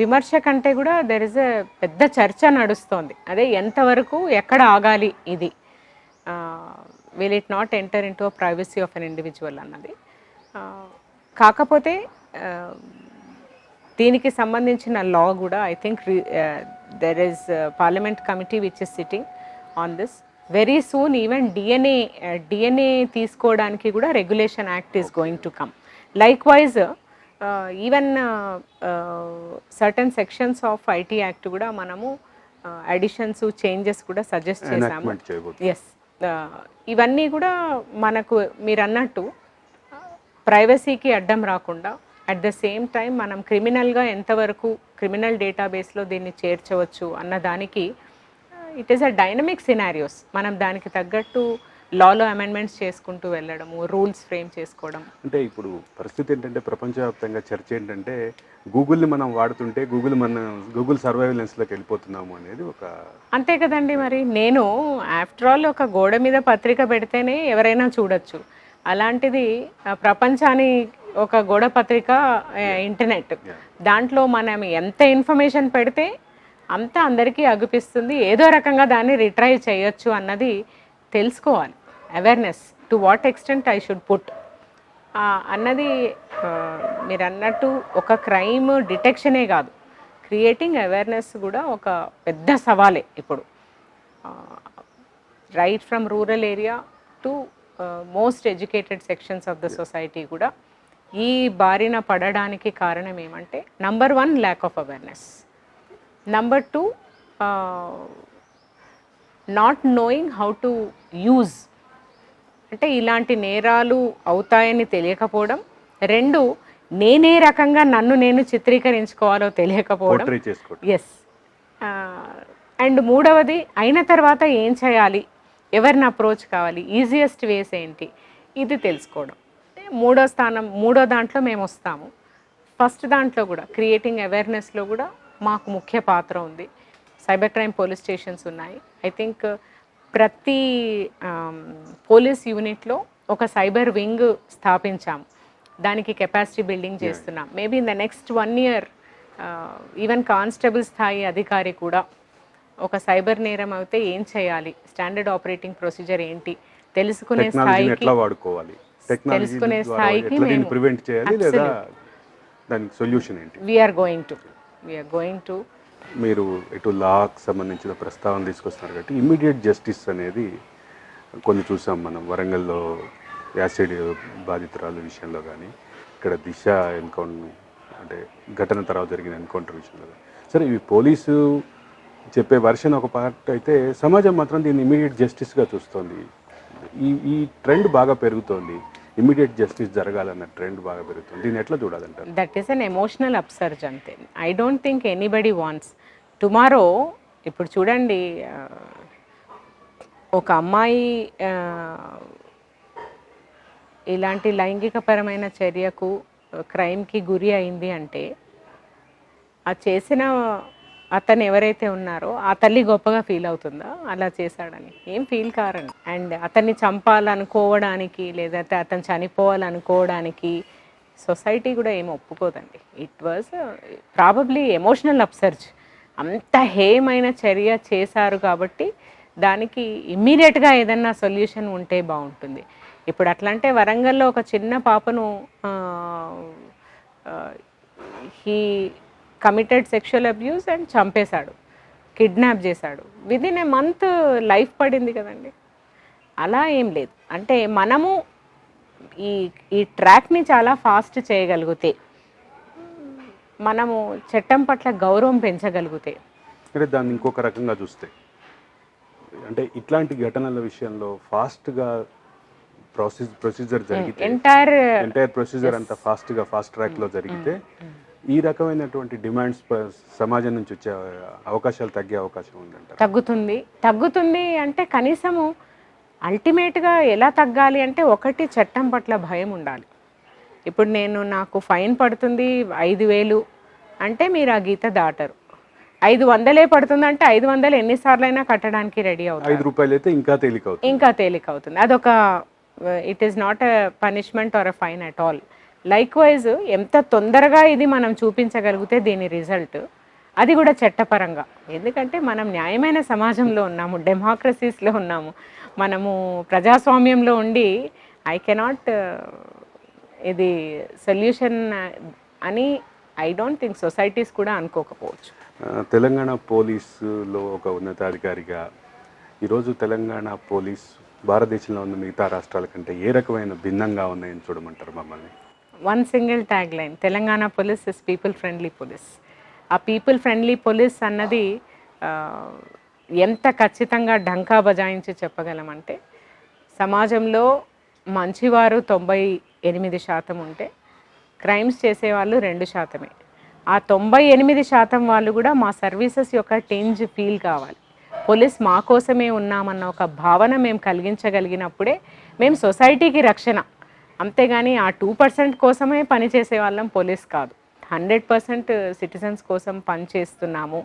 విమర్శ కంటే కూడా దెర్ ఇస్ ఎ పెద్ద చర్చ నడుస్తోంది. అదే ఎంతవరకు ఎక్కడ ఆగాలి ఇది, will it not enter in to privacy of an individual అన్నది. కాకపోతే దీనికి సంబంధించిన లా కూడా I think there is parliament committee which is sitting on this. Very soon even DNA తీసుకోవడానికి కూడా regulation act is going to come. Like wise even certain sections of IT act కూడా మనము additions changes కూడా suggest చేశాము. Yes, ఇవన్నీ కూడా మనకు మీరు అన్నట్టు ప్రైవసీకి అడ్డం రాకుండా అట్ ద సేమ్ టైం మనం క్రిమినల్గా ఎంతవరకు క్రిమినల్ డేటాబేస్లో దీన్ని చేర్చవచ్చు అన్న దానికి it is a dynamic scenarios. మనం దానికి తగ్గట్టు లాలో అమెండ్మెంట్స్ చేసుకుంటూ వెళ్ళడము, రూల్స్ ఫ్రేమ్ చేసుకోవడం. అంటే ఇప్పుడు పరిస్థితి ఏంటంటే ప్రపంచవ్యాప్తంగా చర్చ ఏంటంటే గూగుల్ని మనం వాడుతుంటే గూగుల్ సర్వైలెన్స్లోకి వెళ్ళిపోతున్నాము అనేది ఒక. అంతే కదండి, మరి నేను ఆఫ్టర్ ఆల్ ఒక గోడ మీద పత్రిక పెడితేనే ఎవరైనా చూడొచ్చు. అలాంటిది ప్రపంచాన్ని ఒక గోడ పత్రిక ఇంటర్నెట్, దాంట్లో మనం ఎంత ఇన్ఫర్మేషన్ పెడితే అంత అందరికీ అగుపిస్తుంది. ఏదో రకంగా దాన్ని రిట్రైవ్ చేయొచ్చు అన్నది తెలుసుకోవాలి. Awareness to what extent I should put అన్నది మీరు అన్నట్టు ఒక క్రైమ్ డిటెక్షనే కాదు, క్రియేటింగ్ అవేర్నెస్ కూడా ఒక పెద్ద సవాలే ఇప్పుడు. Right from rural area to most educated sections of the society కూడా ఈ బారిన పడడానికి కారణం ఏమంటే number 1 lack of awareness, number 2 not knowing how to use, అంటే ఇలాంటి నేరాలు అవుతాయని తెలియకపోవడం. 2 నేనే రకంగా నన్ను నేను చిత్రీకరించుకోవాలో తెలియకపోవడం. ఎస్. అండ్ 3వది అయిన తర్వాత ఏం చేయాలి, ఎవరిని అప్రోచ్ కావాలి, ఈజియెస్ట్ వేస్ ఏంటి, ఇది తెలుసుకోవడం. 3వ దాంట్లో మేము వస్తాము. ఫస్ట్ దాంట్లో కూడా క్రియేటింగ్ అవేర్నెస్లో కూడా మాకు ముఖ్య పాత్ర ఉంది. సైబర్ క్రైమ్ పోలీస్ స్టేషన్స్ ఉన్నాయి. ఐ థింక్ ప్రతి పోలీస్ యూనిట్లో ఒక సైబర్ వింగ్ స్థాపించాము. దానికి కెపాసిటీ బిల్డింగ్ చేస్తున్నాం. Maybe in the next 1 year even constable స్థాయి అధికారి కూడా ఒక సైబర్ నేరం అయితే ఏం చేయాలి, స్టాండర్డ్ ఆపరేటింగ్ ప్రొసీజర్ ఏంటి తెలుసుకునే స్థాయికి మేము ప్రివెంట్ చేయాలి, లేదా దానికి సొల్యూషన్ ఏంటి వీఆర్ గోయింగ్ టు మీరు ఇటు లాకి సంబంధించిన ప్రస్తావన తీసుకొస్తున్నారు కాబట్టి ఇమ్మీడియట్ జస్టిస్ అనేది కొన్ని చూసాం మనం. వరంగల్లో యాసిడ్ బాధితురాలు విషయంలో కానీ, ఇక్కడ దిశ ఎన్కౌంటర్ అంటే ఘటన తర్వాత జరిగిన ఎన్కౌంటర్ విషయంలో కానీ. సరే, ఇవి పోలీసు చెప్పే వర్షన్ ఒక పార్ట్ అయితే, సమాజం మాత్రం దీన్ని ఇమ్మీడియట్ జస్టిస్గా చూస్తుంది. ఈ ట్రెండ్ బాగా పెరుగుతోంది. ఇమ్మీడియట్ జస్టిస్ జరగాలన్న ట్రెండ్ బాగా పెరుగుతుంది. దీన్ని ఎట్లా చూడాలంటారు? That is an emotional upsurge అంతే. I don't think anybody wants tomorrow. ఇప్పుడు చూడండి, ఒక అమ్మాయి ఇలాంటి లైంగికపరమైన చర్యకు క్రైమ్కి గురి అయింది అంటే ఆ చేసిన అతను ఎవరైతే ఉన్నారో ఆ తల్లి గొప్పగా ఫీల్ అవుతుందా అలా చేశాడని? ఏం ఫీల్ కారండి. అండ్ అతన్ని చంపాలనుకోవడానికి లేదంటే అతను చనిపోవాలనుకోవడానికి సొసైటీ కూడా ఏం ఒప్పుకోదండి. It was probably emotional upsurge. అంత హేయమైన చర్య చేశారు కాబట్టి దానికి ఇమ్మీడియట్గా ఏదన్నా సొల్యూషన్ ఉంటే బాగుంటుంది. ఇప్పుడు అట్లా అంటే వరంగల్లో ఒక చిన్న పాపను he committed sexual abuse and చంపేశాడు, కిడ్నాప్ చేశాడు. విదిన్ ఏ మంత్ లైఫ్ పడింది కదండి. అలా ఏం లేదు. అంటే మనము ఈ ఈ ట్రాక్ని చాలా ఫాస్ట్ చేయగలిగితే, మనము చట్టం పట్ల గౌరవం పెంచగలిగితే. అంటే దాన్ని ఇంకొక రకంగా చూస్తే, అంటే ఇట్లాంటి ఘటనల విషయంలో ఫాస్ట్గా ప్రొసీజర్ జరిగితే, ఎంటైర్ ప్రొసీజర్ అంతా ఫాస్ట్ ట్రాక్లో జరిగితే ఈ రకమైనటువంటి డిమాండ్స్ సమాజం నుంచి వచ్చే అవకాశాలు తగ్గే అవకాశం ఉందంట. తగ్గుతుంది అంటే కనీసము అల్టిమేట్గా ఎలా తగ్గాలి అంటే, ఒకటి చట్టం పట్ల భయం ఉండాలి. ఇప్పుడు నాకు ఫైన్ పడుతుంది 5,000 అంటే మీరు ఆ గీత దాటరు. 500 పడుతుందంటే 500 ఎన్నిసార్లైనా కట్టడానికి రెడీ అవుతుంది. 5 రూపాయలు అయితే ఇంకా తేలిక అవుతుంది. అదొక it is not a punishment are a fine at all. Like wise ఎంత తొందరగా ఇది మనం చూపించగలిగితే దీని రిజల్ట్, అది కూడా చట్టపరంగా. ఎందుకంటే మనం న్యాయమైన సమాజంలో ఉన్నాము, డెమోక్రసీస్లో ఉన్నాము, మనము ప్రజాస్వామ్యంలో ఉండి ఐ కెనాట్ ఇది సొల్యూషన్ అని ఐ డోంట్ థింక్ సొసైటీస్ కూడా అనుకోకపోవచ్చు. తెలంగాణ పోలీసులో ఒక ఉన్నతాధికారిగా ఈరోజు తెలంగాణ పోలీస్ భారతదేశంలో ఉన్న మిగతా రాష్ట్రాల కంటే ఏ రకమైన భిన్నంగా ఉన్నాయని చూడమంటారు మమ్మల్ని? One single tag line, Telangana police is people friendly police. ఆ పీపుల్ ఫ్రెండ్లీ పోలీస్ అన్నది ఎంత ఖచ్చితంగా ఢంకా బజాయించి చెప్పగలమంటే, సమాజంలో మంచివారు 98% ఉంటే క్రైమ్స్ చేసేవాళ్ళు 2%. ఆ 98% వాళ్ళు కూడా మా సర్వీసెస్ యొక్క టేంజ్ ఫీల్ కావాలి. పోలీస్ మా కోసమే ఉన్నామన్న ఒక భావన మేము కలిగించగలిగినప్పుడే మేము సొసైటీకి రక్షణ. అంతేగాని ఆ 2% కోసమే పనిచేసే వాళ్ళం పోలీస్ కాదు. 100% సిటిజన్స్ కోసం పనిచేస్తున్నాము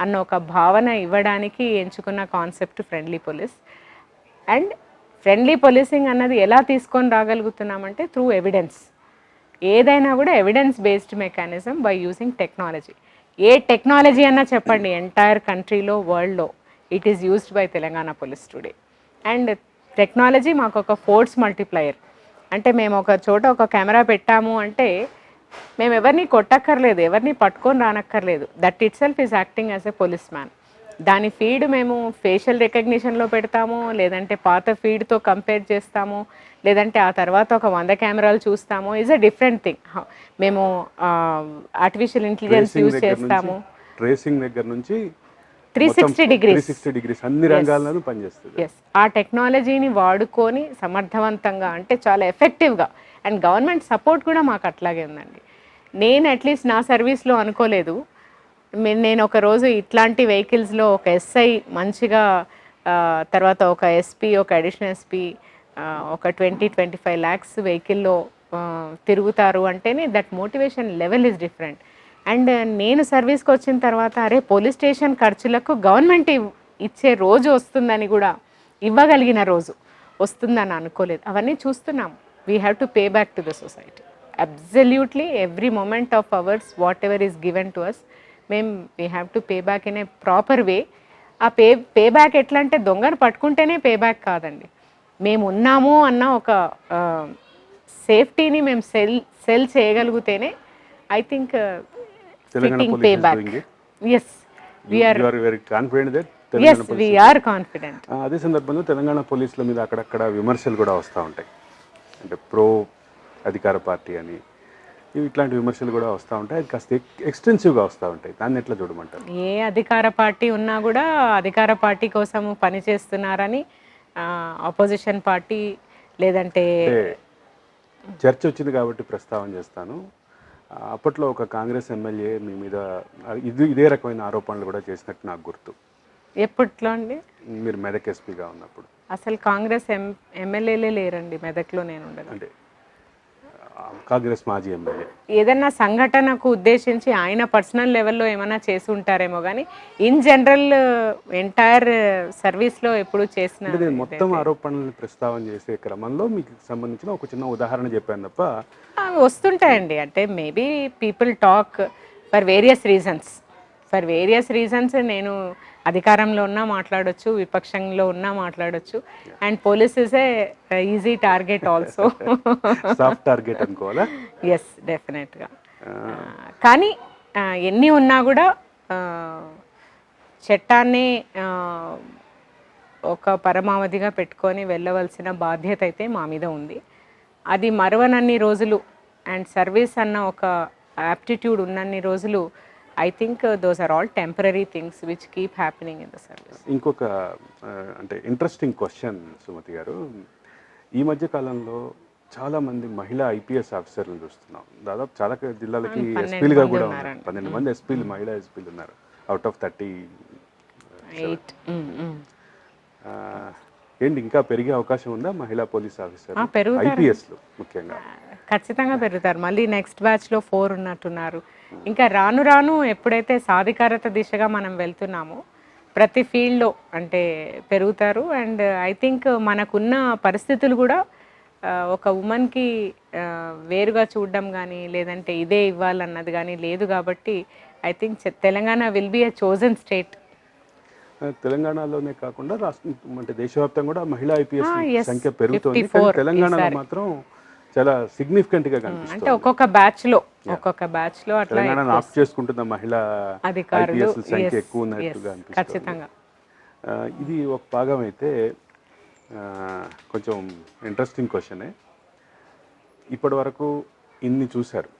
అన్న ఒక భావన ఇవ్వడానికి ఎంచుకున్న concept friendly police. And friendly policing అన్నది ఎలా తీసుకొని రాగలుగుతున్నామంటే త్రూ ఎవిడెన్స్. ఏదైనా కూడా evidence based mechanism by using technology. A technology అన్నా చెప్పండి, ఎంటైర్ కంట్రీలో, వరల్డ్లో it is used by Telangana police today. And technology మాకు ఒక ఫోర్స్ మల్టిప్లయర్. అంటే మేము ఒక చోట ఒక కెమెరా పెట్టాము అంటే మేము ఎవరిని కొట్టక్కర్లేదు, ఎవరిని పట్టుకొని రానక్కర్లేదు. That itself is acting as a police man. దాని ఫీడ్ మేము ఫేషియల్ రికగ్నిషన్లో పెడతాము, లేదంటే పాత ఫీడ్తో కంపేర్ చేస్తాము, లేదంటే ఆ తర్వాత ఒక 100 కెమెరాలు చూస్తాము. Is a different thing. మేము ఆర్టిఫిషియల్ ఇంటెలిజెన్స్ యూజ్ చేస్తాము. ట్రేసింగ్ దగ్గర నుంచి 360 డిగ్రీస్ అన్ని రంగాల్లోనూ పనిచేస్తుంది. ఎస్, ఆ టెక్నాలజీని వాడుకొని సమర్థవంతంగా, అంటే చాలా ఎఫెక్టివ్గా. అండ్ గవర్నమెంట్ సపోర్ట్ కూడా మాకు అట్లాగే ఉందండి. నేను అట్లీస్ట్ నా సర్వీస్లో అనుకోలేదు. నేను ఒక రోజు ఇట్లాంటి వెహికల్స్లో ఒక ఎస్ఐ మంచిగా, తర్వాత ఒక ఎస్పీ, ఒక అడిషనల్ ఎస్పీ ఒక 20-25 lakhs వెహికల్లో తిరుగుతారు అంటేనే that motivation level is different. And నేను సర్వీస్కి వచ్చిన తర్వాత అరే పోలీస్ స్టేషన్ ఖర్చులకు గవర్నమెంట్ ఇచ్చే రోజు వస్తుందని కూడా, ఇవ్వగలిగిన రోజు వస్తుందని అనుకోలేదు. అవన్నీ చూస్తున్నాం. We have to pay back to the society. Absolutely every moment of ours whatever is given to us, మేము we have to pay back in a proper way. ఆ పే బ్యాక్ ఎట్లా అంటే దొంగను పట్టుకుంటేనే పే బ్యాక్ కాదండి. మేము ఉన్నాము అన్న ఒక సేఫ్టీని మేము సెల్ చేయగలిగితేనే I think fitting pay back. Yes, we're confident. అదే సందర్భంలో తెలంగాణ పోలీసుల మీద అక్కడక్కడ విమర్శలు కూడా వస్తూ ఉంటాయి. అంటే ప్రో అధికార పార్టీ అని ఇట్లాంటి విమర్శలు కూడా వస్తూ ఉంటాయి. అది కాస్త ఎక్స్టెన్సివ్గా వస్తూ ఉంటాయి. దాన్ని ఎట్లా చూడమంటారు? ఏ అధికార పార్టీ ఉన్నా కూడా అధికార పార్టీ కోసం పనిచేస్తున్నారని ఆపోజిషన్ పార్టీ, లేదంటే చర్చ వచ్చింది కాబట్టి ప్రస్తావన చేస్తాను. అప్పట్లో ఒక కాంగ్రెస్ ఎమ్మెల్యే మీ మీద ఇదే రకమైన ఆరోపణలు కూడా చేసినట్టు నాకు గుర్తు. ఎప్పట్లో అండి? మీరు మెదక్ ఎస్పీగా ఉన్నప్పుడు. అసలు కాంగ్రెస్ ఎమ్మెల్యేలే లేరండి మెదక్లో నేను ఉండగా. అంటే కాంగ్రెస్ మాజీ ఎమ్మెల్యే. ఏదన్నా సంఘటనకు ఉద్దేశించి ఆయన పర్సనల్ లెవెల్లో ఏమైనా చేసి ఉంటారేమో కానీ ఇన్ జనరల్ ఎంటైర్ సర్వీస్లో ఎప్పుడు చేసిన అంటే నేను మొత్తం ఆరోపణలను ప్రస్తావన చేసే క్రమంలో మీకు సంబంధించిన ఒక చిన్న ఉదాహరణ చెప్పాను తప్ప. అవి వస్తుంటాయండి. అంటే maybe people talk for various reasons. నేను అధికారంలో ఉన్నా మాట్లాడొచ్చు, విపక్షంలో ఉన్నా మాట్లాడొచ్చు. And police is a easy target also. Soft target అనుకోవాలా? ఎస్, డెఫినెట్గా. కానీ ఎన్ని ఉన్నా కూడా చట్టాన్ని ఒక పరమావధిగా పెట్టుకొని వెళ్ళవలసిన బాధ్యత అయితే మా మీద ఉంది. అది మరవనన్ని రోజులు అండ్ సర్వీస్ అన్న ఒక యాప్టిట్యూడ్ ఉన్నన్ని రోజులు I think those are all temporary things which keep happening in the service. ఇంకొక అంటే ఇంట్రెస్టింగ్ క్వశ్చన్ సుమతి గారు, ఈ మధ్య కాలంలో చాలామంది మహిళా ఐపీఎస్ ఆఫీసర్లు చూస్తున్నాం. దాదాపు చాలా జిల్లాలకి ఎస్పీలుగా కూడా ఉన్నారు. 12 మంది ఎస్పీలు, మహిళా ఎస్పీలు ఉన్నారు అవుట్ ఆఫ్ 38. ఏంటి ఇంకా పెరిగే అవకాశం ఉందా మహిళా పోలీస్ ఆఫీసర్ ఐపీఎస్లు ముఖ్యంగా? ఖచ్చితంగా పెరుగుతారు. మళ్ళీ నెక్స్ట్ బ్యాచ్లో 4 ఉన్నట్టున్నారు. ఇంకా రాను రాను ఎప్పుడైతే సాధికారత దిశగా మనం వెళ్తున్నామో ప్రతి ఫీల్డ్లో అంటే పెరుగుతారు. అండ్ ఐ థింక్ మనకున్న పరిస్థితులు కూడా ఒక ఉమెన్కి వేరుగా చూడడం కానీ లేదంటే ఇదే ఇవ్వాలన్నది కానీ లేదు. కాబట్టి I think Telangana will be a chosen state. తెలంగాణలోనే కాకుండా రాష్ట్రం అంటే దేశవ్యాప్తంగా కూడా మహిళా ఐపీఎస్ సంఖ్య పెరుగుతుంది. కానీ తెలంగాణలో మాత్రం చాలా సిగ్నిఫికెంట్ గా కనిపిస్తుంది. అంటే ఒక్కొక్క బ్యాచ్ లో అట్లా తెలంగాణ ఆఫ్ చేసుకుంటున్న మహిళా ఐపీఎస్ సంఖ్య ఎక్కువ ఉన్నట్టుగా అనిపిస్తుంది. ఖచ్చితంగా ఇది ఒక భాగం అయితే కొంచెం ఇంట్రెస్టింగ్ క్వశ్చనే. ఇప్పటి వరకు ఇన్ని చూశారు,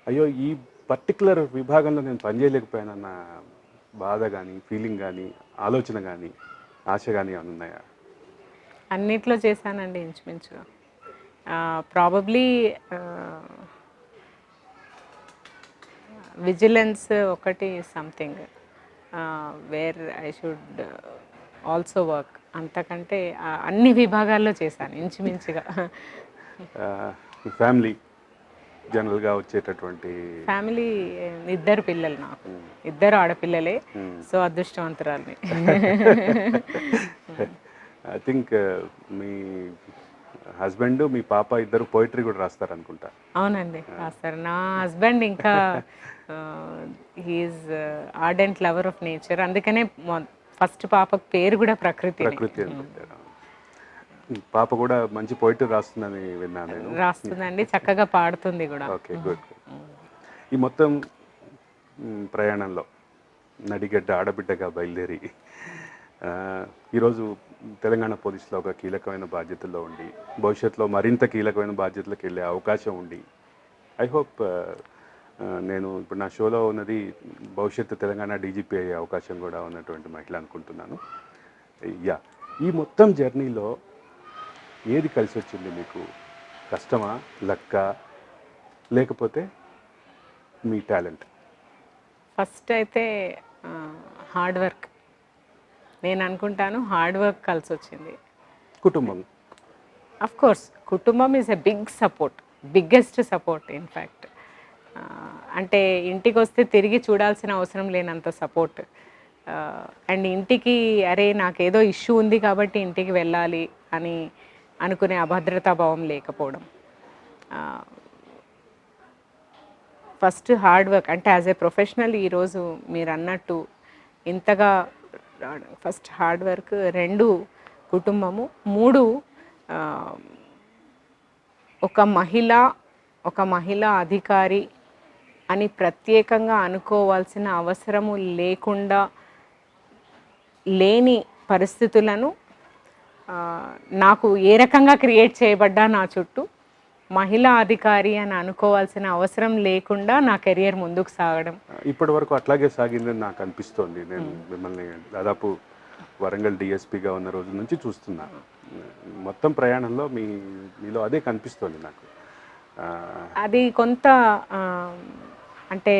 అయ్యో ఈ పర్టికులర్ విభాగంలో నేను పనిచేయలేకపోయానన్న బాధ కానీ ఫీలింగ్ కానీ ఆలోచన కానీ ఆశ కానీ ఏమైనా ఉన్నాయా? అన్నిట్లో చేశానండి ఇంచుమించుగా. ప్రాబబ్లీ విజిలెన్స్ ఒకటి something where I should also work. అంతకంటే అన్ని విభాగాల్లో చేశాను ఇంచుమించుగా. ఫ్యామిలీ జనరల్గా వచ్చేటటువంటి ఫ్యామిలీ 2 పిల్లలు, నాకు 2 ఆడపిల్లలే. సో అదృష్టవంతురాల్ని. ఐ థింక్ మీ హస్బెండ్ మీ పాప ఇద్దరు పోయిటరీ కూడా రాస్తారు అనుకుంటా. అవునండి, రాస్తారు. నా హస్బెండ్ ఇంకా he's ardent lover of nature. అందుకనే ఫస్ట్ పాపకు పేరు కూడా ప్రకృతి. పాప కూడా మంచి పోయిటరీ రాస్తుందని విన్నాను నేను. రాస్తుందండి, చక్కగా పాడుతుంది కూడా. Okay, good. ఈ మొత్తం ప్రయాణంలో నడిగడ్డ ఆడబిడ్డగా బయలుదేరి ఈరోజు తెలంగాణ పోలీసులో ఒక కీలకమైన బాధ్యతల్లో ఉండి భవిష్యత్తులో మరింత కీలకమైన బాధ్యతలకు వెళ్ళే అవకాశం ఉండి ఐ హోప్ నేను ఇప్పుడు నా షోలో ఉన్నది భవిష్యత్తు తెలంగాణ డీజీపీ అయ్యే అవకాశం కూడా ఉన్నటువంటి మహిళ అనుకుంటున్నాను. యా, ఈ మొత్తం జర్నీలో ఏది కలిసి వచ్చింది మీకు? కష్టమా, లక్కా, లేకపోతే మీ టాలెంట్? ఫస్ట్ అయితే హార్డ్ వర్క్. నేను అనుకుంటాను హార్డ్ వర్క్ కలిసి వచ్చింది. కుటుంబం, అఫ్ కోర్స్ కుటుంబం is a big support, biggest support in fact. అంటే ఇంటికి వస్తే తిరిగి చూడాల్సిన అవసరం లేనంత సపోర్ట్. అండ్ ఇంటికి అరే నాకేదో ఇష్యూ ఉంది కాబట్టి ఇంటికి వెళ్ళాలి అని అనుకునే అభద్రతా భావం లేకపోవడం. First hard work. అంటే యాజ్ ఏ ప్రొఫెషనల్ ఈరోజు మీరు అన్నట్టు ఇంతగా ఫస్ట్ హార్డ్ వర్క్, 2 కుటుంబము, 3 ఒక మహిళ అధికారి అని ప్రత్యేకంగా అనుకోవాల్సిన అవసరము లేని పరిస్థితులను నాకు ఏ రకంగా క్రియేట్ చేయబడ్డా నా చుట్టూ మహిళా అధికారి అని అనుకోవాల్సిన అవసరం లేకుండా నా కెరియర్ ముందుకు సాగడం ఇప్పటి వరకు అట్లాగే సాగిందని నాకు అనిపిస్తోంది. నేను మిమ్మల్ని దాదాపు వరంగల్ డిఎస్పీగా ఉన్న రోజు నుంచి చూస్తున్నాను. మొత్తం ప్రయాణంలో మీలో అదే కనిపిస్తోంది నాకు. అది కొంత అంటే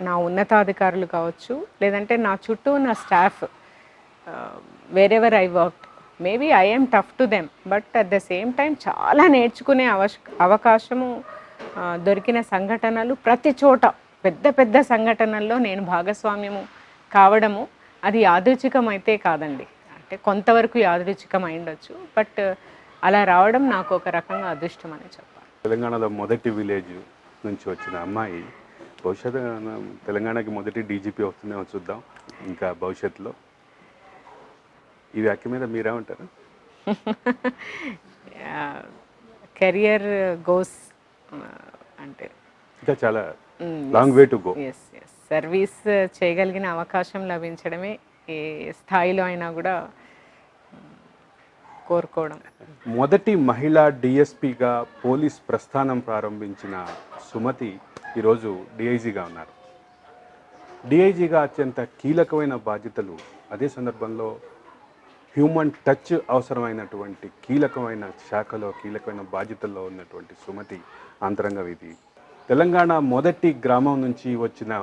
నా ఉన్నతాధికారులు కావచ్చు, లేదంటే నా చుట్టూ ఉన్న staff, wherever I work, maybe I'm tough to them, but at the same time చాలా నేర్చుకునే అవకాశము దొరికిన సంఘటనలు ప్రతి చోట, పెద్ద పెద్ద సంఘటనల్లో నేను భాగస్వామ్యము కావడము అది యాదృచ్ఛికం అయితే కాదండి. అంటే కొంతవరకు యాదృచ్ఛికం అయిండొచ్చు, బట్ అలా రావడం నాకు ఒక రకంగా అదృష్టం అని చెప్పాలి. తెలంగాణలో మొదటి విలేజ్ నుంచి వచ్చిన అమ్మాయి భవిష్యత్తు తెలంగాణకి మొదటి డీజీపీ వస్తుందేమో చూద్దాం ఇంకా భవిష్యత్తులో. ఈ వ్యాఖ్య మీద మీరేమంటారు? కెరియర్ గోస్ అంటే ఇంకా చాలా long way to go. Yes yes, service చేయగలిగిన అవకాశం లభించడమే ఏ స్థాయిలో అయినా కూడా కోరుకోవడం. మొదటి మహిళా డిఎస్పీగా పోలీస్ ప్రస్థానం ప్రారంభించిన సుమతి ఈరోజు డిఐజీగా ఉన్నారు. డిఐజీగా అత్యంత కీలకమైన బాధ్యతలు, అదే సందర్భంలో హ్యూమన్ టచ్ అవసరమైనటువంటి కీలకమైన శాఖలో కీలకమైన బాధ్యతల్లో ఉన్నటువంటి సుమతి అంతరంగ విధి. తెలంగాణ మొదటి గ్రామం నుంచి వచ్చిన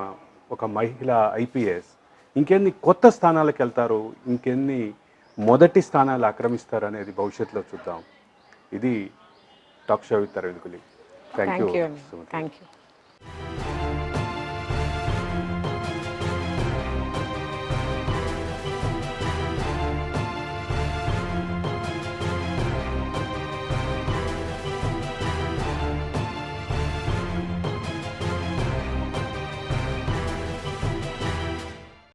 ఒక మహిళ ఐపీఎస్ ఇంకెన్ని కొత్త స్థానాలకు వెళ్తారు, ఇంకెన్ని మొదటి స్థానాలు ఆక్రమిస్తారు అనేది భవిష్యత్తులో చూద్దాం. ఇది talk show with Arvind Kuli. Thank you. Thank you.